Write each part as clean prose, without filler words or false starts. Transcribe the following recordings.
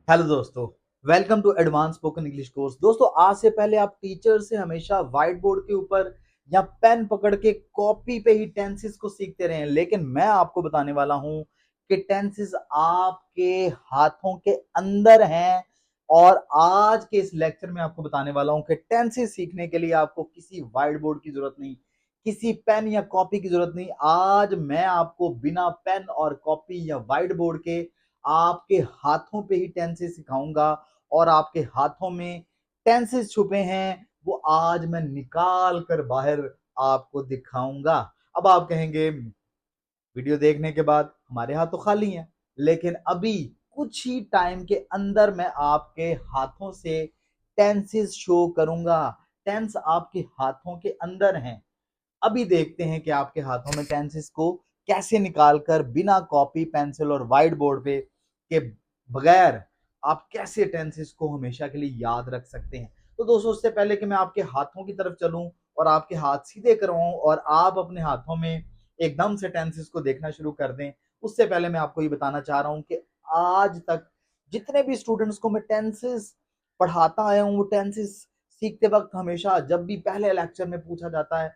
Hello दोस्तों, welcome to advance spoken English course. दोस्तों, आज से पहले आप टीचर से हमेशा व्हाइट बोर्ड के ऊपर या पेन पकड़ के कॉपी पे ही टेंसेस को सीखते रहे हैं, लेकिन मैं आपको बताने वाला हूं कि टेंसेस आपके हाथों के अंदर हैं। और आज के इस लेक्चर में आपको बताने वाला हूं कि टेंसेस सीखने के लिए आपको किसी व्हाइट बोर्ड की जरूरत नहीं, किसी पेन या कॉपी की जरूरत नहीं। आज मैं आपको बिना पेन और कॉपी या व्हाइट बोर्ड के आपके हाथों पे ही टेंसेस सिखाऊंगा। और आपके हाथों में टेंसेस छुपे हैं, वो आज मैं निकाल कर बाहर आपको दिखाऊंगा। अब आप कहेंगे वीडियो देखने के बाद हमारे हाथ तो खाली हैं, लेकिन अभी कुछ ही टाइम के अंदर मैं आपके हाथों से टेंसेस शो करूंगा। टेंस आपके हाथों के अंदर हैं। अभी देखते हैं कि आपके हाथों में टेंसेस को कैसे निकालकर बिना कॉपी पेंसिल और व्हाइट बोर्ड पे के बगैर आप कैसे टेंसेस को हमेशा के लिए याद रख सकते हैं। तो दोस्तों, उससे पहले कि मैं आपके हाथों की तरफ चलूं और आपके हाथ सीधे करवाऊं और आप अपने हाथों में एकदम से टेंसेस को देखना शुरू कर दें, उससे पहले मैं आपको ये बताना चाह रहा हूं कि आज तक जितने भी स्टूडेंट्स को मैं टेंसेस पढ़ाता आया हूं, वो टेंसेस सीखते वक्त हमेशा जब भी पहले लेक्चर में पूछा जाता है,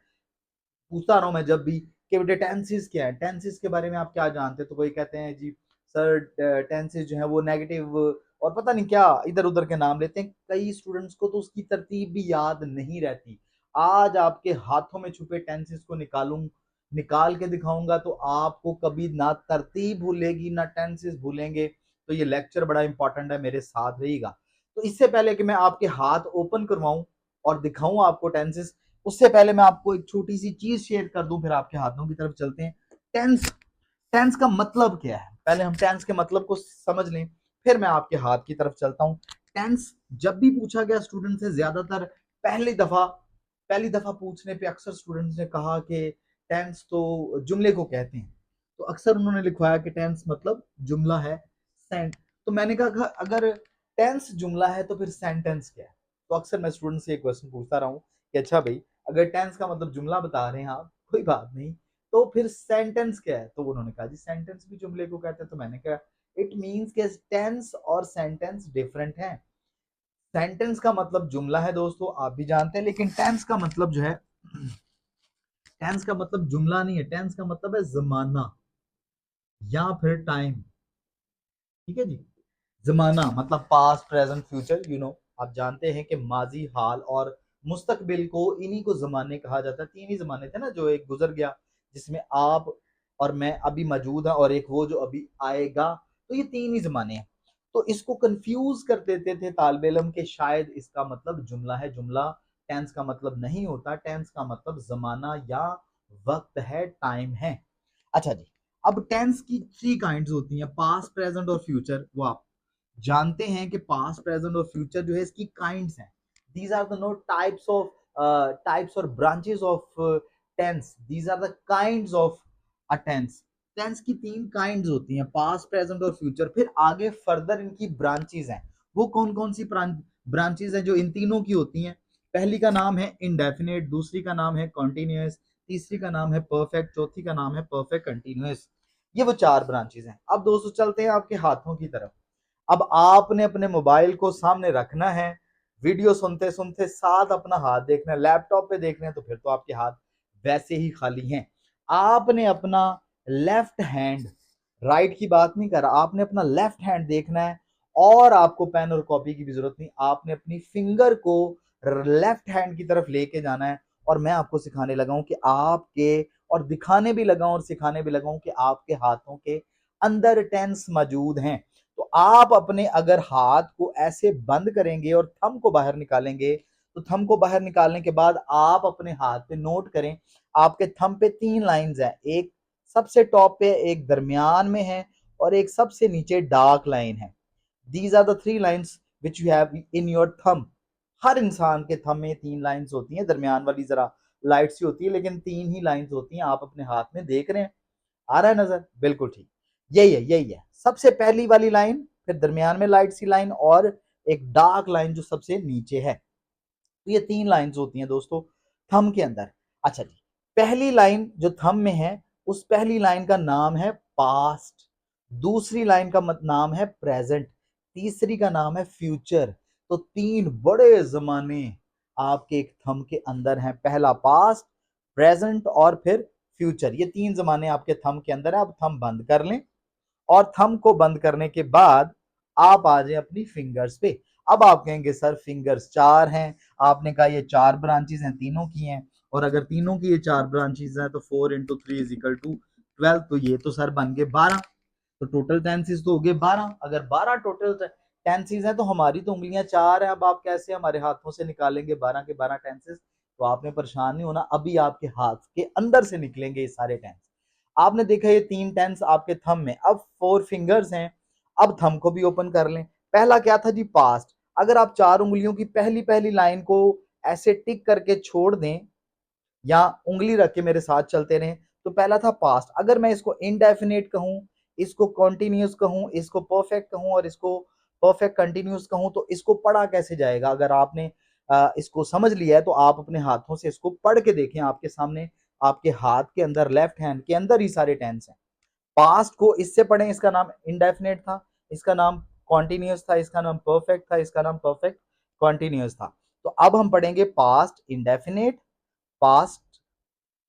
पूछता रहा हूँ मैं जब भी कि बेटे टेंसेस क्या है, टेंसेस के बारे में आप क्या जानते हैं। तो कोई कहते हैं जी सर टेंसेस जो है वो नेगेटिव और पता नहीं क्या इधर उधर के नाम लेते हैं। कई स्टूडेंट्स को तो उसकी तरतीब भी याद नहीं रहती। आज आपके हाथों में छुपे टेंसेस को निकाल के दिखाऊंगा, तो आपको कभी ना तरतीब भूलेगी ना टेंसेस भूलेंगे। तो ये लेक्चर बड़ा इंपॉर्टेंट है, मेरे साथ रहिएगा। तो इससे पहले कि मैं आपके हाथ ओपन करवाऊं और दिखाऊं आपको टेंसेस, उससे पहले मैं आपको एक छोटी सी चीज शेयर कर दूं, फिर आपके हाथों की तरफ चलते हैं। टेंस टेंस का मतलब क्या है, पहले हम टेंस के मतलब को समझ लें, फिर मैं आपके हाथ की तरफ चलता हूं। टेंस जब भी पूछा गया स्टूडेंट से, ज्यादातर पहली दफा पहली दफा पूछने पे अक्सर स्टूडेंट्स ने कहा कि टेंस तो जुमले को कहते हैं। तो अक्सर उन्होंने लिखवाया कि टेंस मतलब जुमला है, सेंट। तो मैंने कहा अगर टेंस जुमला है तो फिर सेंटेंस क्या है। तो अक्सर मैं स्टूडेंट से एक क्वेश्चन पूछता रहा हूँ कि अच्छा भाई, अगर टेंस का मतलब जुमला बता रहे हैं आप, कोई बात नहीं, तो फिर सेंटेंस क्या है। तो उन्होंने कहा जी सेंटेंस भी जुमले को कहते हैं। तो मैंने कहा इट मींस कि टेंस और सेंटेंस डिफरेंट है। सेंटेंस का मतलब जुमला है दोस्तों, आप भी जानते हैं, लेकिन टेंस का मतलब जो है, टेंस का मतलब जुमला नहीं है। टेंस का मतलब है जमाना या फिर टाइम। ठीक है जी। जमाना मतलब पास्ट प्रेजेंट फ्यूचर, आप जानते हैं कि माजी हाल और मुस्तकबिल को इन्हीं को जमाने कहा जाता है। तीन ही जमाने थे ना, जो एक गुजर गया जिसमें आप और मैं अभी मौजूद है, और एक वो जो अभी आएगा। तो ये तीन ही जमाने हैं। तो इसको कंफ्यूज कर देते थे तालिब इल्म के शायद इसका मतलब जुमला है। जुमला टेंस का मतलब नहीं होता। टेंस का मतलब जमाना या वक्त है, टाइम है। अच्छा जी। अब टेंस की थ्री काइंड्स होती हैं, पास्ट प्रेजेंट और फ्यूचर। वो आप जानते हैं कि पास्ट प्रेजेंट और फ्यूचर जो है इसकी काइंड्स हैं। These are the no types और branches of tense. These are the kinds of a tense. Tense की तीन काइंड्स होती हैं, पास्ट प्रेजेंट और फ्यूचर। फिर आगे फर्दर इनकी ब्रांचेस हैं। वो कौन कौन सी ब्रांचेस हैं जो इन तीनों की होती हैं? पहली का नाम है इंडेफिनेट, दूसरी का नाम है कॉन्टिन्यूस, तीसरी का नाम है परफेक्ट, चौथी का नाम है परफेक्ट कंटिन्यूस। ये वो चार ब्रांचेस हैं। अब दोस्तों चलते हैं आपके हाथों की तरफ। अब आपने अपने मोबाइल को सामने रखना है, वीडियो सुनते सुनते साथ अपना हाथ देखना है। लैपटॉप पे देख रहे हैं तो फिर तो आपके हाथ वैसे ही खाली हैं। आपने अपना लेफ्ट हैंड, राइट की बात नहीं कर रहा, आपने अपना लेफ्ट हैंड देखना है। और आपको पेन और कॉपी की भी जरूरत नहीं, आपने अपनी फिंगर को लेफ्ट हैंड की तरफ लेके जाना है। और मैं आपको सिखाने लगा हूं कि आपके, और दिखाने भी लगा हूं और सिखाने भी लगा हूं कि आपके हाथों के अंदर टेंस मौजूद हैं। तो आप अपने अगर हाथ को ऐसे बंद करेंगे और थंब को बाहर निकालेंगे, तो थंब को बाहर निकालने के बाद आप अपने हाथ पे नोट करें, आपके थंब पे तीन लाइंस हैं। एक सबसे टॉप पे, एक दरमियान में है, और एक सबसे नीचे डार्क लाइन है। These are the three lines which you have in your thumb. हर इंसान के थंब में तीन लाइंस होती हैं, दरमियान वाली जरा लाइट सी होती है, लेकिन तीन ही लाइंस होती हैं। आप अपने हाथ में देख रहे हैं, आ रहा है नजर? बिल्कुल ठीक। यही है सबसे पहली वाली लाइन, फिर दरमियान में लाइट सी लाइन, और एक डार्क लाइन जो सबसे नीचे है। तो ये तीन लाइंस होती हैं दोस्तों थंब के अंदर। अच्छा जी। पहली लाइन जो थंब में है, उस पहली लाइन का नाम है पास्ट। दूसरी लाइन का नाम है प्रेजेंट। तीसरी का नाम है फ्यूचर। तो तीन बड़े जमाने आपके एक थंब के अंदर हैं, पहला पास्ट, प्रेजेंट और फिर फ्यूचर। ये तीन जमाने आपके थंब के अंदर है। अब थंब बंद कर लें और थंब को बंद करने के बाद आप आ जाए अपनी फिंगर्स पे। अब आप कहेंगे सर फिंगर्स चार हैं, आपने कहा ये चार ब्रांचेस हैं, तीनों की हैं, और अगर तीनों की ये चार ब्रांचेस हैं तो 4 × 3 = 12, तो ये तो सर बन गए 12। तो टोटल टेंसेस तो हो गए 12। अगर 12 टोटल टेंसेस हैं तो हमारी तो उंगलियां चार हैं, अब आप कैसे हमारे हाथों से निकालेंगे 12 के 12 टेंसेस? तो आपने परेशान नहीं होना, अभी आपके हाथ के अंदर से निकलेंगे ये सारे टेंस। आपने देखा ये तीन टेंस आपके थंब में, अब 4 फिंगर्स हैं। अब थंब को भी ओपन कर लें। पहला क्या था जी? पास्ट। अगर आप चार उंगलियों की पहली पहली लाइन को ऐसे टिक करके छोड़ दें या उंगली रख के मेरे साथ चलते रहें, तो पहला था पास्ट। अगर मैं इसको इनडेफिनेट कहूं, इसको कॉन्टिन्यूस कहूं, इसको परफेक्ट कहूं और इसको परफेक्ट कंटिन्यूस कहूं, तो इसको पढ़ा कैसे जाएगा? अगर आपने इसको समझ लिया है तो आप अपने हाथों से इसको पढ़ के देखें। आपके सामने आपके हाथ के अंदर लेफ्ट हैंड के अंदर ही सारे टेंस हैं। पास्ट को इससे पढ़ें, इसका नाम इंडेफिनेट था, इसका नाम कॉन्टिन्यूस था, इसका नाम परफेक्ट था, इसका नाम परफेक्ट कॉन्टिन्यूस था। तो अब हम पढ़ेंगे past indefinite, past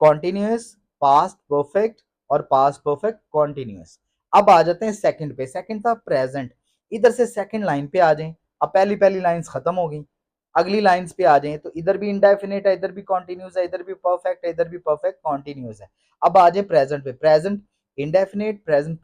continuous, past perfect और पास्ट परफेक्ट कॉन्टिन्यूस। अब आ जाते हैं सेकंड पे। सेकंड था प्रेजेंट। इधर से सेकंड लाइन पे आ जाएं। अब पहली पहली लाइंस खत्म हो गई, अगली लाइंस पे आ जाएं। तो इधर भी इंडेफिनेट है, इधर भी कॉन्टिन्यूस है, इधर भी परफेक्ट है, इधर भी परफेक्ट कॉन्टिन्यूस है। अब आ जाए प्रेजेंट पे। Present indefinite, present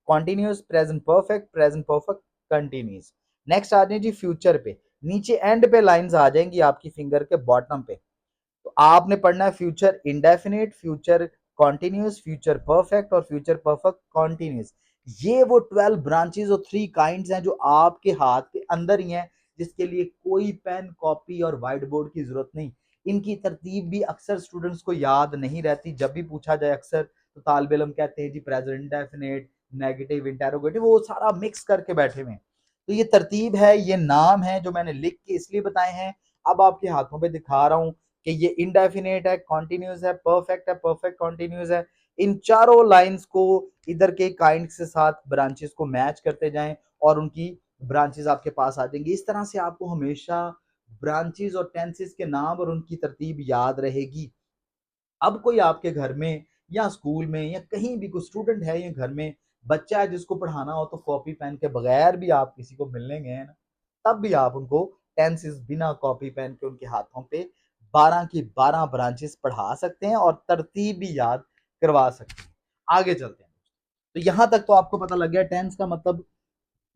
continuous, present perfect, present perfect continuous. Next आ जाए जी फ्यूचर पे। नीचे एंड पे लाइंस आ जाएंगी आपकी फिंगर के बॉटम पे। तो आपने पढ़ना है future indefinite, future continuous, future perfect और फ्यूचर परफेक्ट कॉन्टिन्यूस। ये वो 12 ब्रांचेस और 3 काइंड्स हैं जो आपके हाथ के अंदर ही हैं, जिसके लिए कोई पेन, कॉपी और व्हाइट बोर्ड की जरूरत नहीं। इनकी तरतीब भी अक्सर स्टूडेंट्स को याद नहीं रहती। जब भी पूछा जाए अक्सर तो तालिब इल्म कहते हैं जी प्रेजेंट इंडेफिनिट, नेगेटिव, इंटेरोगेटिव, वो सारा मिक्स करके बैठे हुए हैं। तो ये तरतीब है, ये नाम है जो मैंने लिख के इसलिए बताए हैं। अब आपके हाथों पे दिखा रहा हूं कि ये इंडेफिनेट है, कॉन्टिन्यूस है, परफेक्ट कॉन्टिन्यूस है। इन चारों लाइंस को इधर के काइंड के साथ ब्रांचेस को मैच करते जाएं और उनकी ब्रांचेस आपके पास आ जाएंगी। इस तरह से आपको हमेशा ब्रांचेस और टेंसेस के नाम और उनकी तरतीब याद रहेगी। अब कोई आपके घर में या स्कूल में या कहीं भी कोई स्टूडेंट है या घर में बच्चा है जिसको पढ़ाना हो, तो कॉपी पेन के बगैर भी आप किसी को मिलने गए हैं ना, तब भी आप उनको टेंसेस बिना कॉपी पेन के उनके हाथों पे 12 की 12 ब्रांचेस पढ़ा सकते हैं और तरतीब भी याद करवा सकते हैं। आगे चलते हैं। तो यहां तक तो आपको पता लग गया टेंस का मतलब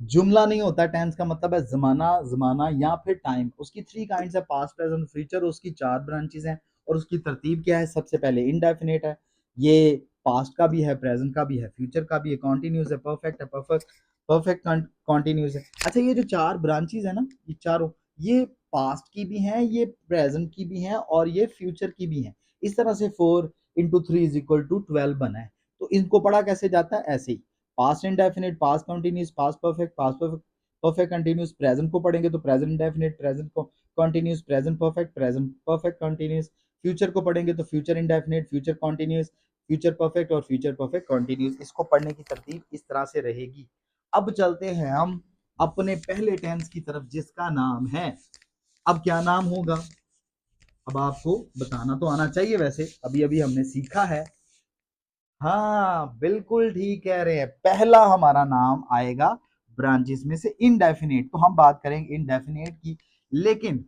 जुमला नहीं होता। टेंस का मतलब है जमाना, जमाना या फिर टाइम। उसकी 3 काइंड्स है, पास्ट, प्रेजेंट, फ्यूचर। उसकी 4 ब्रांचेस हैं और उसकी तरतीब क्या है? सबसे पहले इनडेफिनेट है, ये पास्ट का भी है, प्रेजेंट का भी है, फ्यूचर का भी है, कॉन्टिन्यूस है, परफेक्ट है, परफेक्ट कॉन्टिन्यूस है। अच्छा, ये जो 4 ब्रांचेस है ना, ये चारों, ये पास्ट की भी हैं, ये प्रेजेंट की भी हैं और ये फ्यूचर की भी हैं। इस तरह से 4 × 3 = 12 बना है। तो इनको पढ़ा कैसे जाता है? ऐसे ही past indefinite, past continuous, past perfect, perfect continuous. Present को पढ़ेंगे तो present indefinite, present continuous, present perfect continuous. Future को पढ़ेंगे तो future indefinite, future continuous, future perfect और फ्यूचर परफेक्ट कंटिन्यूस। इसको पढ़ने की तरतीब इस तरह से रहेगी। अब चलते हैं हम अपने पहले टेंस की तरफ जिसका नाम है, अब क्या नाम होगा? अब आपको बताना तो आना चाहिए, वैसे अभी अभी हमने सीखा है। हाँ, बिल्कुल ठीक कह रहे हैं। पहला हमारा नाम आएगा ब्रांचेस में से इनडेफिनेट। तो हम बात करेंगे इनडेफिनेट की, लेकिन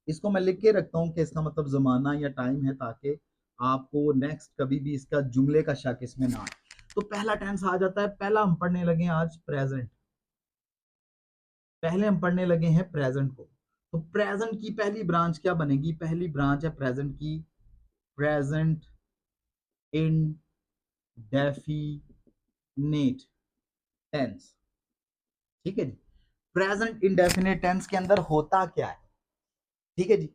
इसको मैं लिख के रखता हूं कि इसका मतलब जमाना या टाइम है, ताकि आपको नेक्स्ट कभी भी इसका जुमले का शक इसमें ना आए। तो पहला टेंस आ जाता है। पहला हम पढ़ने लगे आज प्रेजेंट। पहले हम पढ़ने लगे हैं प्रेजेंट को। तो प्रेजेंट की पहली ब्रांच क्या बनेगी? पहली ब्रांच है प्रेजेंट की, प्रेजेंट इंडेफिनेट टेंस। ठीक है जी। प्रेजेंट इंडेफिनेट टेंस के अंदर होता क्या है? ठीक है जी।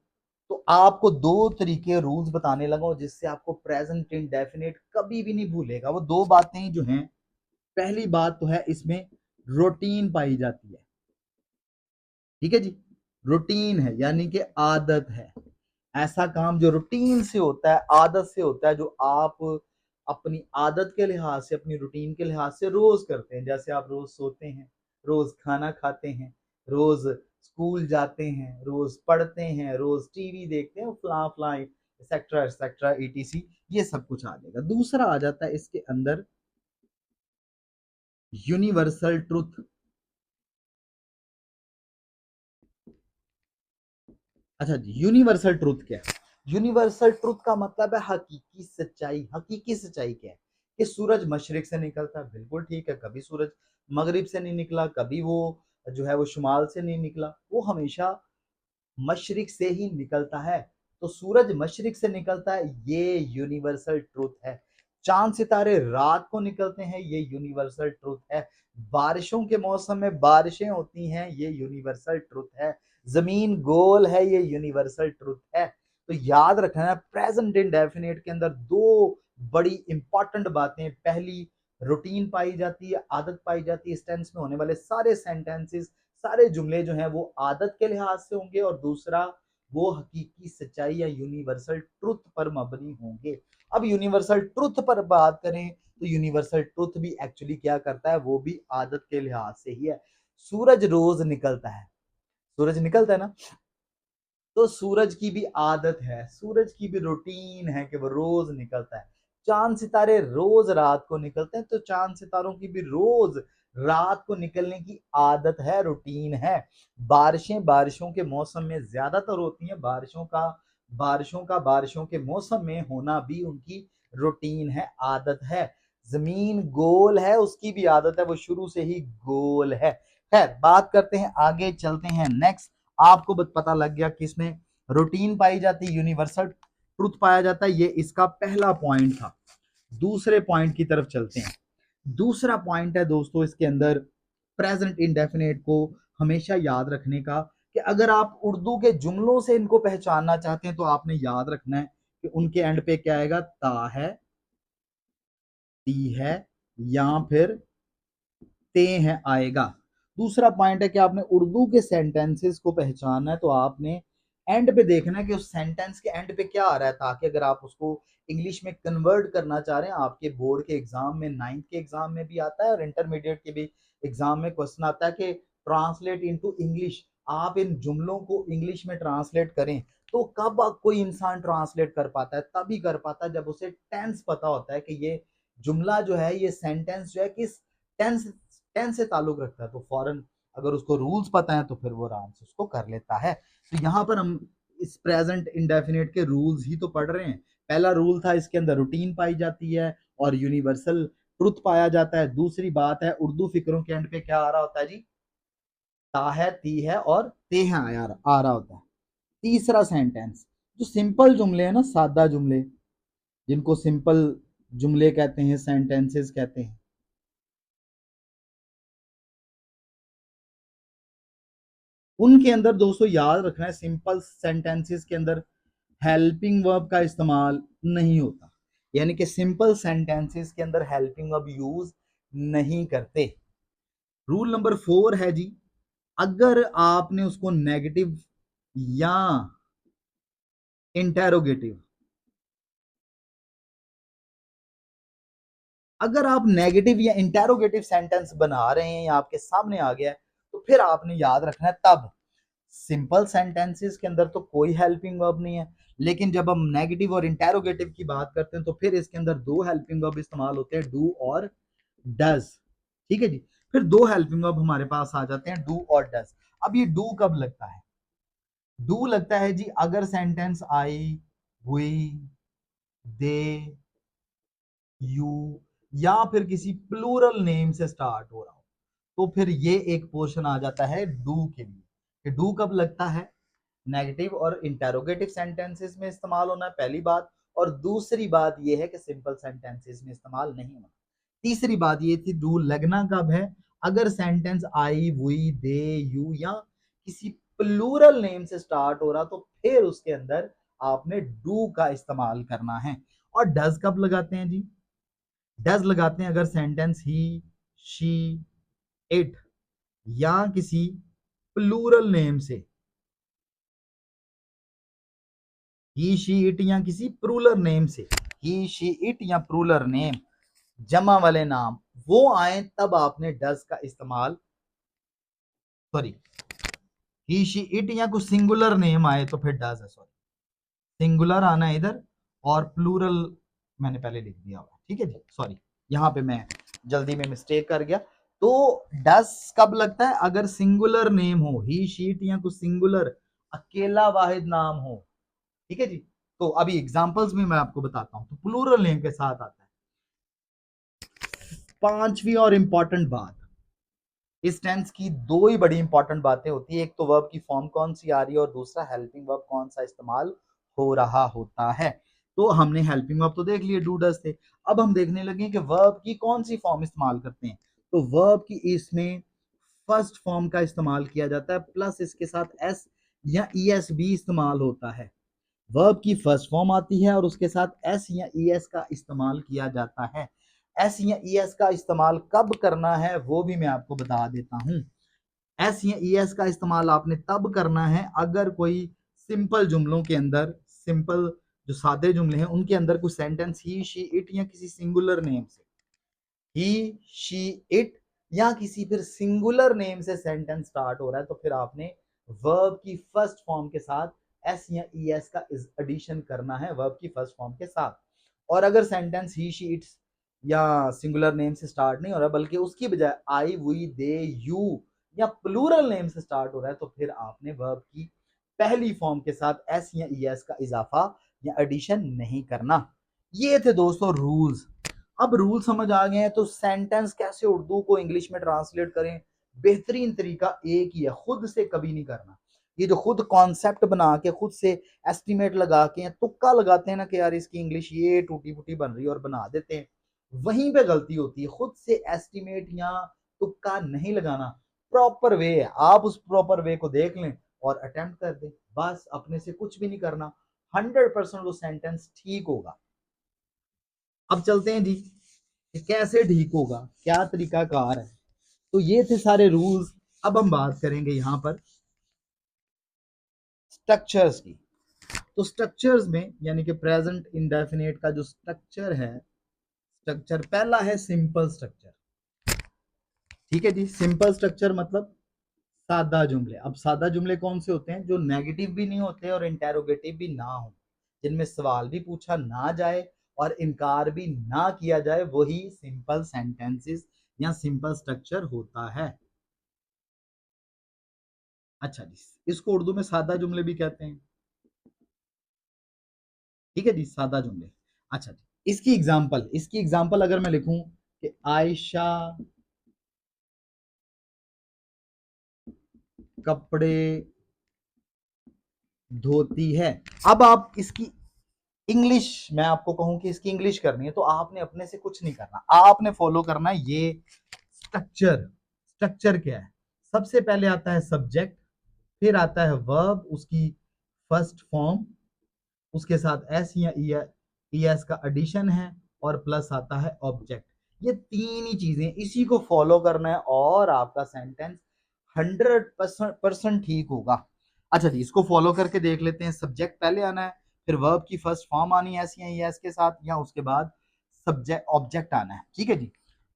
तो आपको दो तरीके रूल्स बताने लगा हूं जिससे आपको प्रेजेंट इंडेफिनेट कभी भी नहीं भूलेगा। वो दो बातें जो हैं, पहली बात तो है इसमें रूटीन पाई जाती है। ठीक है जी। रूटीन है यानी कि आदत है। ऐसा काम जो रूटीन से होता है, आदत से होता है, जो आप अपनी आदत के लिहाज से, अपनी रूटीन के लिहाज से रोज करते हैं। जैसे आप रोज सोते हैं, रोज खाना खाते हैं, रोज स्कूल जाते हैं, रोज पढ़ते हैं, रोज टीवी देखते हैं, फला फला एक्सेट्रा एक्सेट्रा ईटीसी, ये सब कुछ आ जाएगा। दूसरा आ जाता है इसके अंदर यूनिवर्सल ट्रुथ। अच्छा जी, यूनिवर्सल ट्रुथ क्या है? यूनिवर्सल ट्रुथ का मतलब है हकीकी सच्चाई। हकीकी सच्चाई क्या है? कि सूरज मशरिक से निकलता है, बिल्कुल ठीक है। कभी सूरज मगरिब से नहीं निकला, कभी वो जो है वो शुमाल से नहीं निकला, वो हमेशा मशरिक से ही निकलता है। तो सूरज मशरिक से निकलता है, ये यूनिवर्सल ट्रुथ है। चांद सितारे रात को निकलते हैं, ये यूनिवर्सल ट्रुथ है। बारिशों के मौसम में बारिशें होती हैं, ये यूनिवर्सल ट्रुथ है। जमीन गोल है, ये यूनिवर्सल ट्रुथ है। तो याद रखना है, प्रेजेंट इंडेफिनिट के अंदर दो बड़ी इंपॉर्टेंट बातें। पहली, रूटीन पाई जाती है, आदत पाई जाती है। इस टेंस में होने वाले सारे सेंटेंसेस, सारे जुमले जो हैं वो आदत के लिहाज से होंगे, और दूसरा वो हकीकी सच्चाई या यूनिवर्सल ट्रुथ पर मबनी होंगे। अब यूनिवर्सल ट्रुथ पर बात करें तो यूनिवर्सल ट्रुथ भी एक्चुअली क्या करता है, वो भी आदत के लिहाज से ही है। सूरज रोज निकलता है, सूरज निकलता है ना, तो सूरज की भी आदत है, सूरज की भी रूटीन है कि वो रोज निकलता है। चांद सितारे रोज रात को निकलते हैं, तो चांद सितारों की भी रोज रात को निकलने की आदत है, रूटीन है। बारिशें बारिशों के मौसम में ज्यादातर होती हैं, बारिशों के मौसम में होना भी उनकी रूटीन है, आदत है। जमीन गोल है, उसकी भी आदत है, वो शुरू से ही गोल है। खैर, बात करते हैं, आगे चलते हैं। नेक्स्ट, आपको पता लग गया कि इसमें रूटीन पाई जाती है, यूनिवर्सल ट्रुथ पाया जाता है, ये इसका पहला पॉइंट था। दूसरे पॉइंट की तरफ चलते हैं। दूसरा पॉइंट है दोस्तों इसके अंदर प्रेजेंट इंडेफिनेट को हमेशा याद रखने का, कि अगर आप उर्दू के जुमलों से इनको पहचानना चाहते हैं तो आपने याद रखना है कि उनके एंड पे क्या आएगा, ता है, ती है, या फिर ते हैं आएगा। दूसरा पॉइंट है कि आपने उर्दू के सेंटेंसेस को पहचानना है, तो आपने एंड पे देखना है कि उस सेंटेंस के एंड पे क्या आ रहा है, ताकि अगर आप उसको इंग्लिश में कन्वर्ट करना चाह रहे हैं, आपके बोर्ड के एग्जाम में, 9th के एग्जाम में भी आता है और इंटरमीडिएट के भी एग्जाम में क्वेश्चन आता है कि ट्रांसलेट इनटू इंग्लिश, आप इन जुमलों को इंग्लिश में ट्रांसलेट करें। तो कब कोई इंसान ट्रांसलेट कर पाता है, तभी कर पाता है जब उसे टेंस पता होता है कि ये जुमला जो है, ये सेंटेंस जो है किस टेंस टेंस से ताल्लुक रखता है। तो फौरन अगर उसको रूल्स पता है तो फिर वो आराम से उसको कर लेता है। तो यहाँ पर हम इस प्रेजेंट इंडेफिनिट के रूल्स ही तो पढ़ रहे हैं। पहला रूल था, इसके अंदर रूटीन पाई जाती है और यूनिवर्सल ट्रुथ पाया जाता है। दूसरी बात है, उर्दू फिक्रों के एंड पे क्या आ रहा होता है जी, ता है, ती है और ते है आ रहा होता है। तीसरा सेंटेंस, जो सिंपल जुमले हैं ना, सादा जुमले, जिनको सिंपल जुमले कहते हैं, सेंटेंसेस कहते हैं, उनके अंदर दोस्तों याद रखना है, सिंपल सेंटेंसेस के अंदर हेल्पिंग वर्ब का इस्तेमाल नहीं होता। यानी कि सिंपल सेंटेंसेस के अंदर हेल्पिंग वर्ब यूज नहीं करते। रूल नंबर 4 है जी, अगर आपने उसको नेगेटिव या इंटेरोगेटिव, अगर आप नेगेटिव या इंटेरोगेटिव सेंटेंस बना रहे हैं या आपके सामने आ गया है, तो फिर आपने याद रखना है, तब सिंपल सेंटेंसेस के अंदर तो कोई हेल्पिंग वर्ब नहीं है। लेकिन जब हम नेगेटिव और इंटेरोगेटिव की बात करते हैं तो फिर इसके अंदर दो हेल्पिंग वर्ब इस्तेमाल होते हैं, डू और डज। ठीक है जी, फिर दो हेल्पिंग वर्ब हमारे पास आ जाते हैं, डू और डज। अब ये डू कब लगता है? डू लगता है जी अगर सेंटेंस आई, हुई, दे, यू या फिर किसी प्लूरल नेम से स्टार्ट हो रहा हो, तो फिर ये एक पोर्शन आ जाता है डू के लिए। कि डू कब लगता है? नेगेटिव और इंटेरोगेटिव सेंटेंसेस में इस्तेमाल होना है, पहली बात। और दूसरी बात यह है कि सिंपल सेंटेंसेस में इस्तेमाल नहीं होना। तीसरी बात ये थी, डू लगना कब है? अगर sentence I, we, they, you या किसी प्लूरल नेम से स्टार्ट हो रहा, तो फिर उसके अंदर आपने डू का इस्तेमाल करना है। और डज कब लगाते हैं जी? डज लगाते हैं अगर सेंटेंस ही, शी, इट या किसी प्लूरल नेम से, ही, शी, इट या किसी प्लूरल नेम से, ही, शी, इट या प्लूरल नेम, जमा वाले नाम वो आए, तब आपने डज का इस्तेमाल सॉरी, ही शी इट या कुछ सिंगुलर नेम आए तो फिर डज है, सॉरी सिंगुलर आना है इधर, और प्लूरल मैंने पहले लिख दिया हुआ, ठीक है जी, सॉरी यहाँ पे मैं जल्दी में मिस्टेक कर गया। तो डस कब लगता है? अगर सिंगुलर नेम हो, ही शीट या कुछ सिंगुलर अकेला वाहिद नाम हो, ठीक है जी। तो अभी एग्जांपल्स में मैं आपको बताता हूं, तो प्लूरल नेम के साथ आता है। पांचवी और इंपॉर्टेंट बात, इस टेंस की दो ही बड़ी इंपॉर्टेंट बातें होती है, एक तो वर्ब की फॉर्म कौन सी आ रही है और दूसरा हेल्पिंग वर्ब कौन सा इस्तेमाल हो रहा होता है। तो हमने हेल्पिंग वर्ब तो देख लिए, डू डज थे। अब हम देखने लगे कि वर्ब की कौन सी फॉर्म इस्तेमाल करते हैं। तो वर्ब की इसमें फर्स्ट फॉर्म का इस्तेमाल किया जाता है, प्लस इसके साथ एस या ई एस भी इस्तेमाल होता है। वर्ब की फर्स्ट फॉर्म आती है और उसके साथ एस या ई एस का इस्तेमाल किया जाता है। एस या ई एस का इस्तेमाल कब करना है वो भी मैं आपको बता देता हूं। एस या ई एस का इस्तेमाल आपने तब करना है अगर कोई सिंपल जुमलों के अंदर, सिंपल जो सादे जुमले हैं उनके अंदर कुछ सेंटेंस ही शी इट या किसी सिंगुलर नेम से, ही शी इट या किसी फिर सिंगुलर नेम से सेंटेंस स्टार्ट हो रहा है, तो फिर आपने वर्ब की फर्स्ट फॉर्म के साथ एस या ई एस का एडिशन करना है वर्ब की फर्स्ट फॉर्म के साथ। और अगर सेंटेंस ही शी इट्स या सिंगुलर नेम से स्टार्ट नहीं हो रहा बल्कि उसकी बजाय आई वी दे यू या प्लूरल नेम से स्टार्ट हो रहा है, तो फिर आपने वर्ब की पहली फॉर्म के साथ एस या ई एस का इजाफा या एडिशन नहीं करना। ये थे दोस्तों रूल्स। अब रूल समझ आ गए हैं, तो सेंटेंस कैसे उर्दू को इंग्लिश में ट्रांसलेट करें, बेहतरीन तरीका एक ही है, खुद से कभी नहीं करना। ये जो खुद कॉन्सेप्ट बना के खुद से एस्टिमेट लगा के तुक्का लगाते हैं ना कि यार इसकी इंग्लिश ये टूटी फूटी बन रही है और बना देते हैं, वहीं पे गलती होती है। खुद से एस्टिमेट या तुक्का नहीं लगाना, प्रॉपर वे है, आप उस प्रॉपर वे को देख लें और अटेम्प्ट कर दें, बस अपने से कुछ भी नहीं करना, 100% वो सेंटेंस ठीक होगा। अब चलते हैं जी कि कैसे ठीक होगा, क्या तरीका कार है। तो ये थे सारे रूल्स। अब हम बात करेंगे यहां पर स्ट्रक्चर्स की। तो स्ट्रक्चर्स में यानी कि प्रेजेंट इंडेफिनिट का जो स्ट्रक्चर है, स्ट्रक्चर पहला है सिंपल स्ट्रक्चर, ठीक है जी। सिंपल स्ट्रक्चर मतलब सादा जुमले। अब सादा जुमले कौन से होते हैं? जो नेगेटिव भी नहीं होते और इंटेरोगेटिव भी ना हो, जिनमें सवाल भी पूछा ना जाए और इनकार भी ना किया जाए, वही सिंपल सेंटेंसेस या सिंपल स्ट्रक्चर होता है। अच्छा जी, इसको उर्दू में सादा जुमले भी कहते हैं, ठीक है जी, सादा जुमले। अच्छा जी, इसकी एग्जांपल अगर मैं लिखूं कि आयशा कपड़े धोती है। अब आप इसकी इंग्लिश, मैं आपको कहूं कि इसकी इंग्लिश करनी है, तो आपने अपने से कुछ नहीं करना, आपने फॉलो करना है ये स्ट्रक्चर। स्ट्रक्चर क्या है? सबसे पहले आता है सब्जेक्ट, फिर आता है वर्ब उसकी फर्स्ट फॉर्म, उसके साथ एस या ई एस का एडिशन है, और प्लस आता है ऑब्जेक्ट। ये तीन ही चीजें, इसी को फॉलो करना है और आपका सेंटेंस 100% ठीक होगा। अच्छा जी, इसको फॉलो करके देख लेते हैं। सब्जेक्ट पहले आना है, फिर वर्ब की फर्स्ट फॉर्म आनी है एस या ई एस के साथ, या उसके बाद सब्जेक्ट ऑब्जेक्ट आना है, ठीक है जी।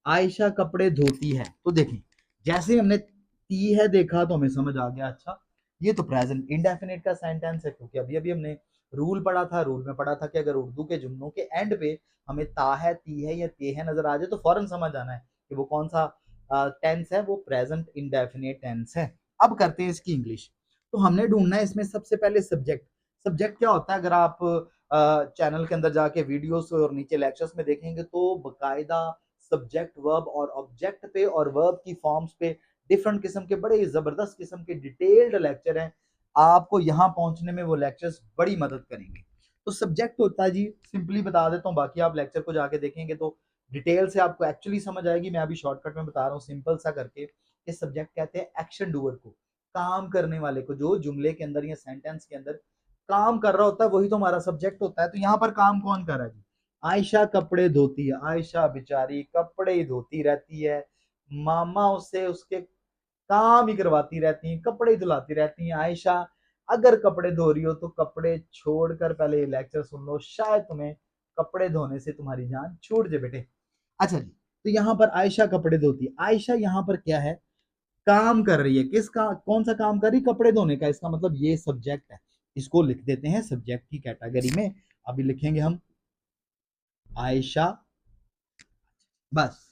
आयशा कपड़े धोती है, तो देखें जैसे हमने ती है देखा तो हमें समझ आ गया, अच्छा ये तो प्रेजेंट इंडेफिनिट का सेंटेंस है, क्योंकि अभी अभी हमने रूल पढ़ा था, रूल में पढ़ा था कि अगर उर्दू के जुमलों के एंड पे हमें ता है, ती है या ते है नजर आ जाए तो फौरन समझ आना है कि वो कौन सा टेंस है, वो प्रेजेंट इंडेफिनिट टेंस है। अब करते हैं इसकी इंग्लिश। तो हमने ढूंढना है इसमें सबसे पहले सब्जेक्ट। सब्जेक्ट क्या होता है? अगर आप चैनल के अंदर जाके वीडियोस और नीचे लेक्चर्स में देखेंगे तो बकायदा सब्जेक्ट वर्ब और ऑब्जेक्ट पे और वर्ब की फॉर्म्स पे डिफरेंट किस्म के बड़े जबरदस्त किस्म के डिटेल्ड लेक्चर हैं। आपको यहाँ पहुंचने में वो लेक्चर्स बड़ी मदद करेंगे। तो सब्जेक्ट होता है जी, सिंपली बता देता हूँ, बाकी आप लेक्चर को जाके देखेंगे तो डिटेल से आपको एक्चुअली समझ आएगी। मैं अभी शॉर्टकट में बता रहा हूँ सिंपल सा करके। कि सब्जेक्ट कहते हैं एक्शन डूअर को, काम करने वाले को, जो जुमले के अंदर या सेंटेंस के अंदर काम कर रहा होता है वही तो हमारा सब्जेक्ट होता है। तो यहाँ पर काम कौन कर रहा है जी? आयशा कपड़े धोती है, आयशा बेचारी कपड़े ही धोती रहती है, मामा उससे उसके काम ही करवाती रहती हैं, कपड़े ही धुलाती रहती हैं। आयशा अगर कपड़े धो रही हो तो कपड़े छोड़कर पहले ये लेक्चर सुन लो, शायद तुम्हें कपड़े धोने से तुम्हारी जान छूट जाए बेटे। अच्छा जी, तो यहाँ पर आयशा कपड़े धोती है, आयशा यहाँ पर क्या है? काम कर रही है, किसका, कौन सा काम कर रही, कपड़े धोने का, इसका मतलब ये सब्जेक्ट है, इसको लिख देते हैं सब्जेक्ट की कैटेगरी में। अभी लिखेंगे हम आयशा, बस।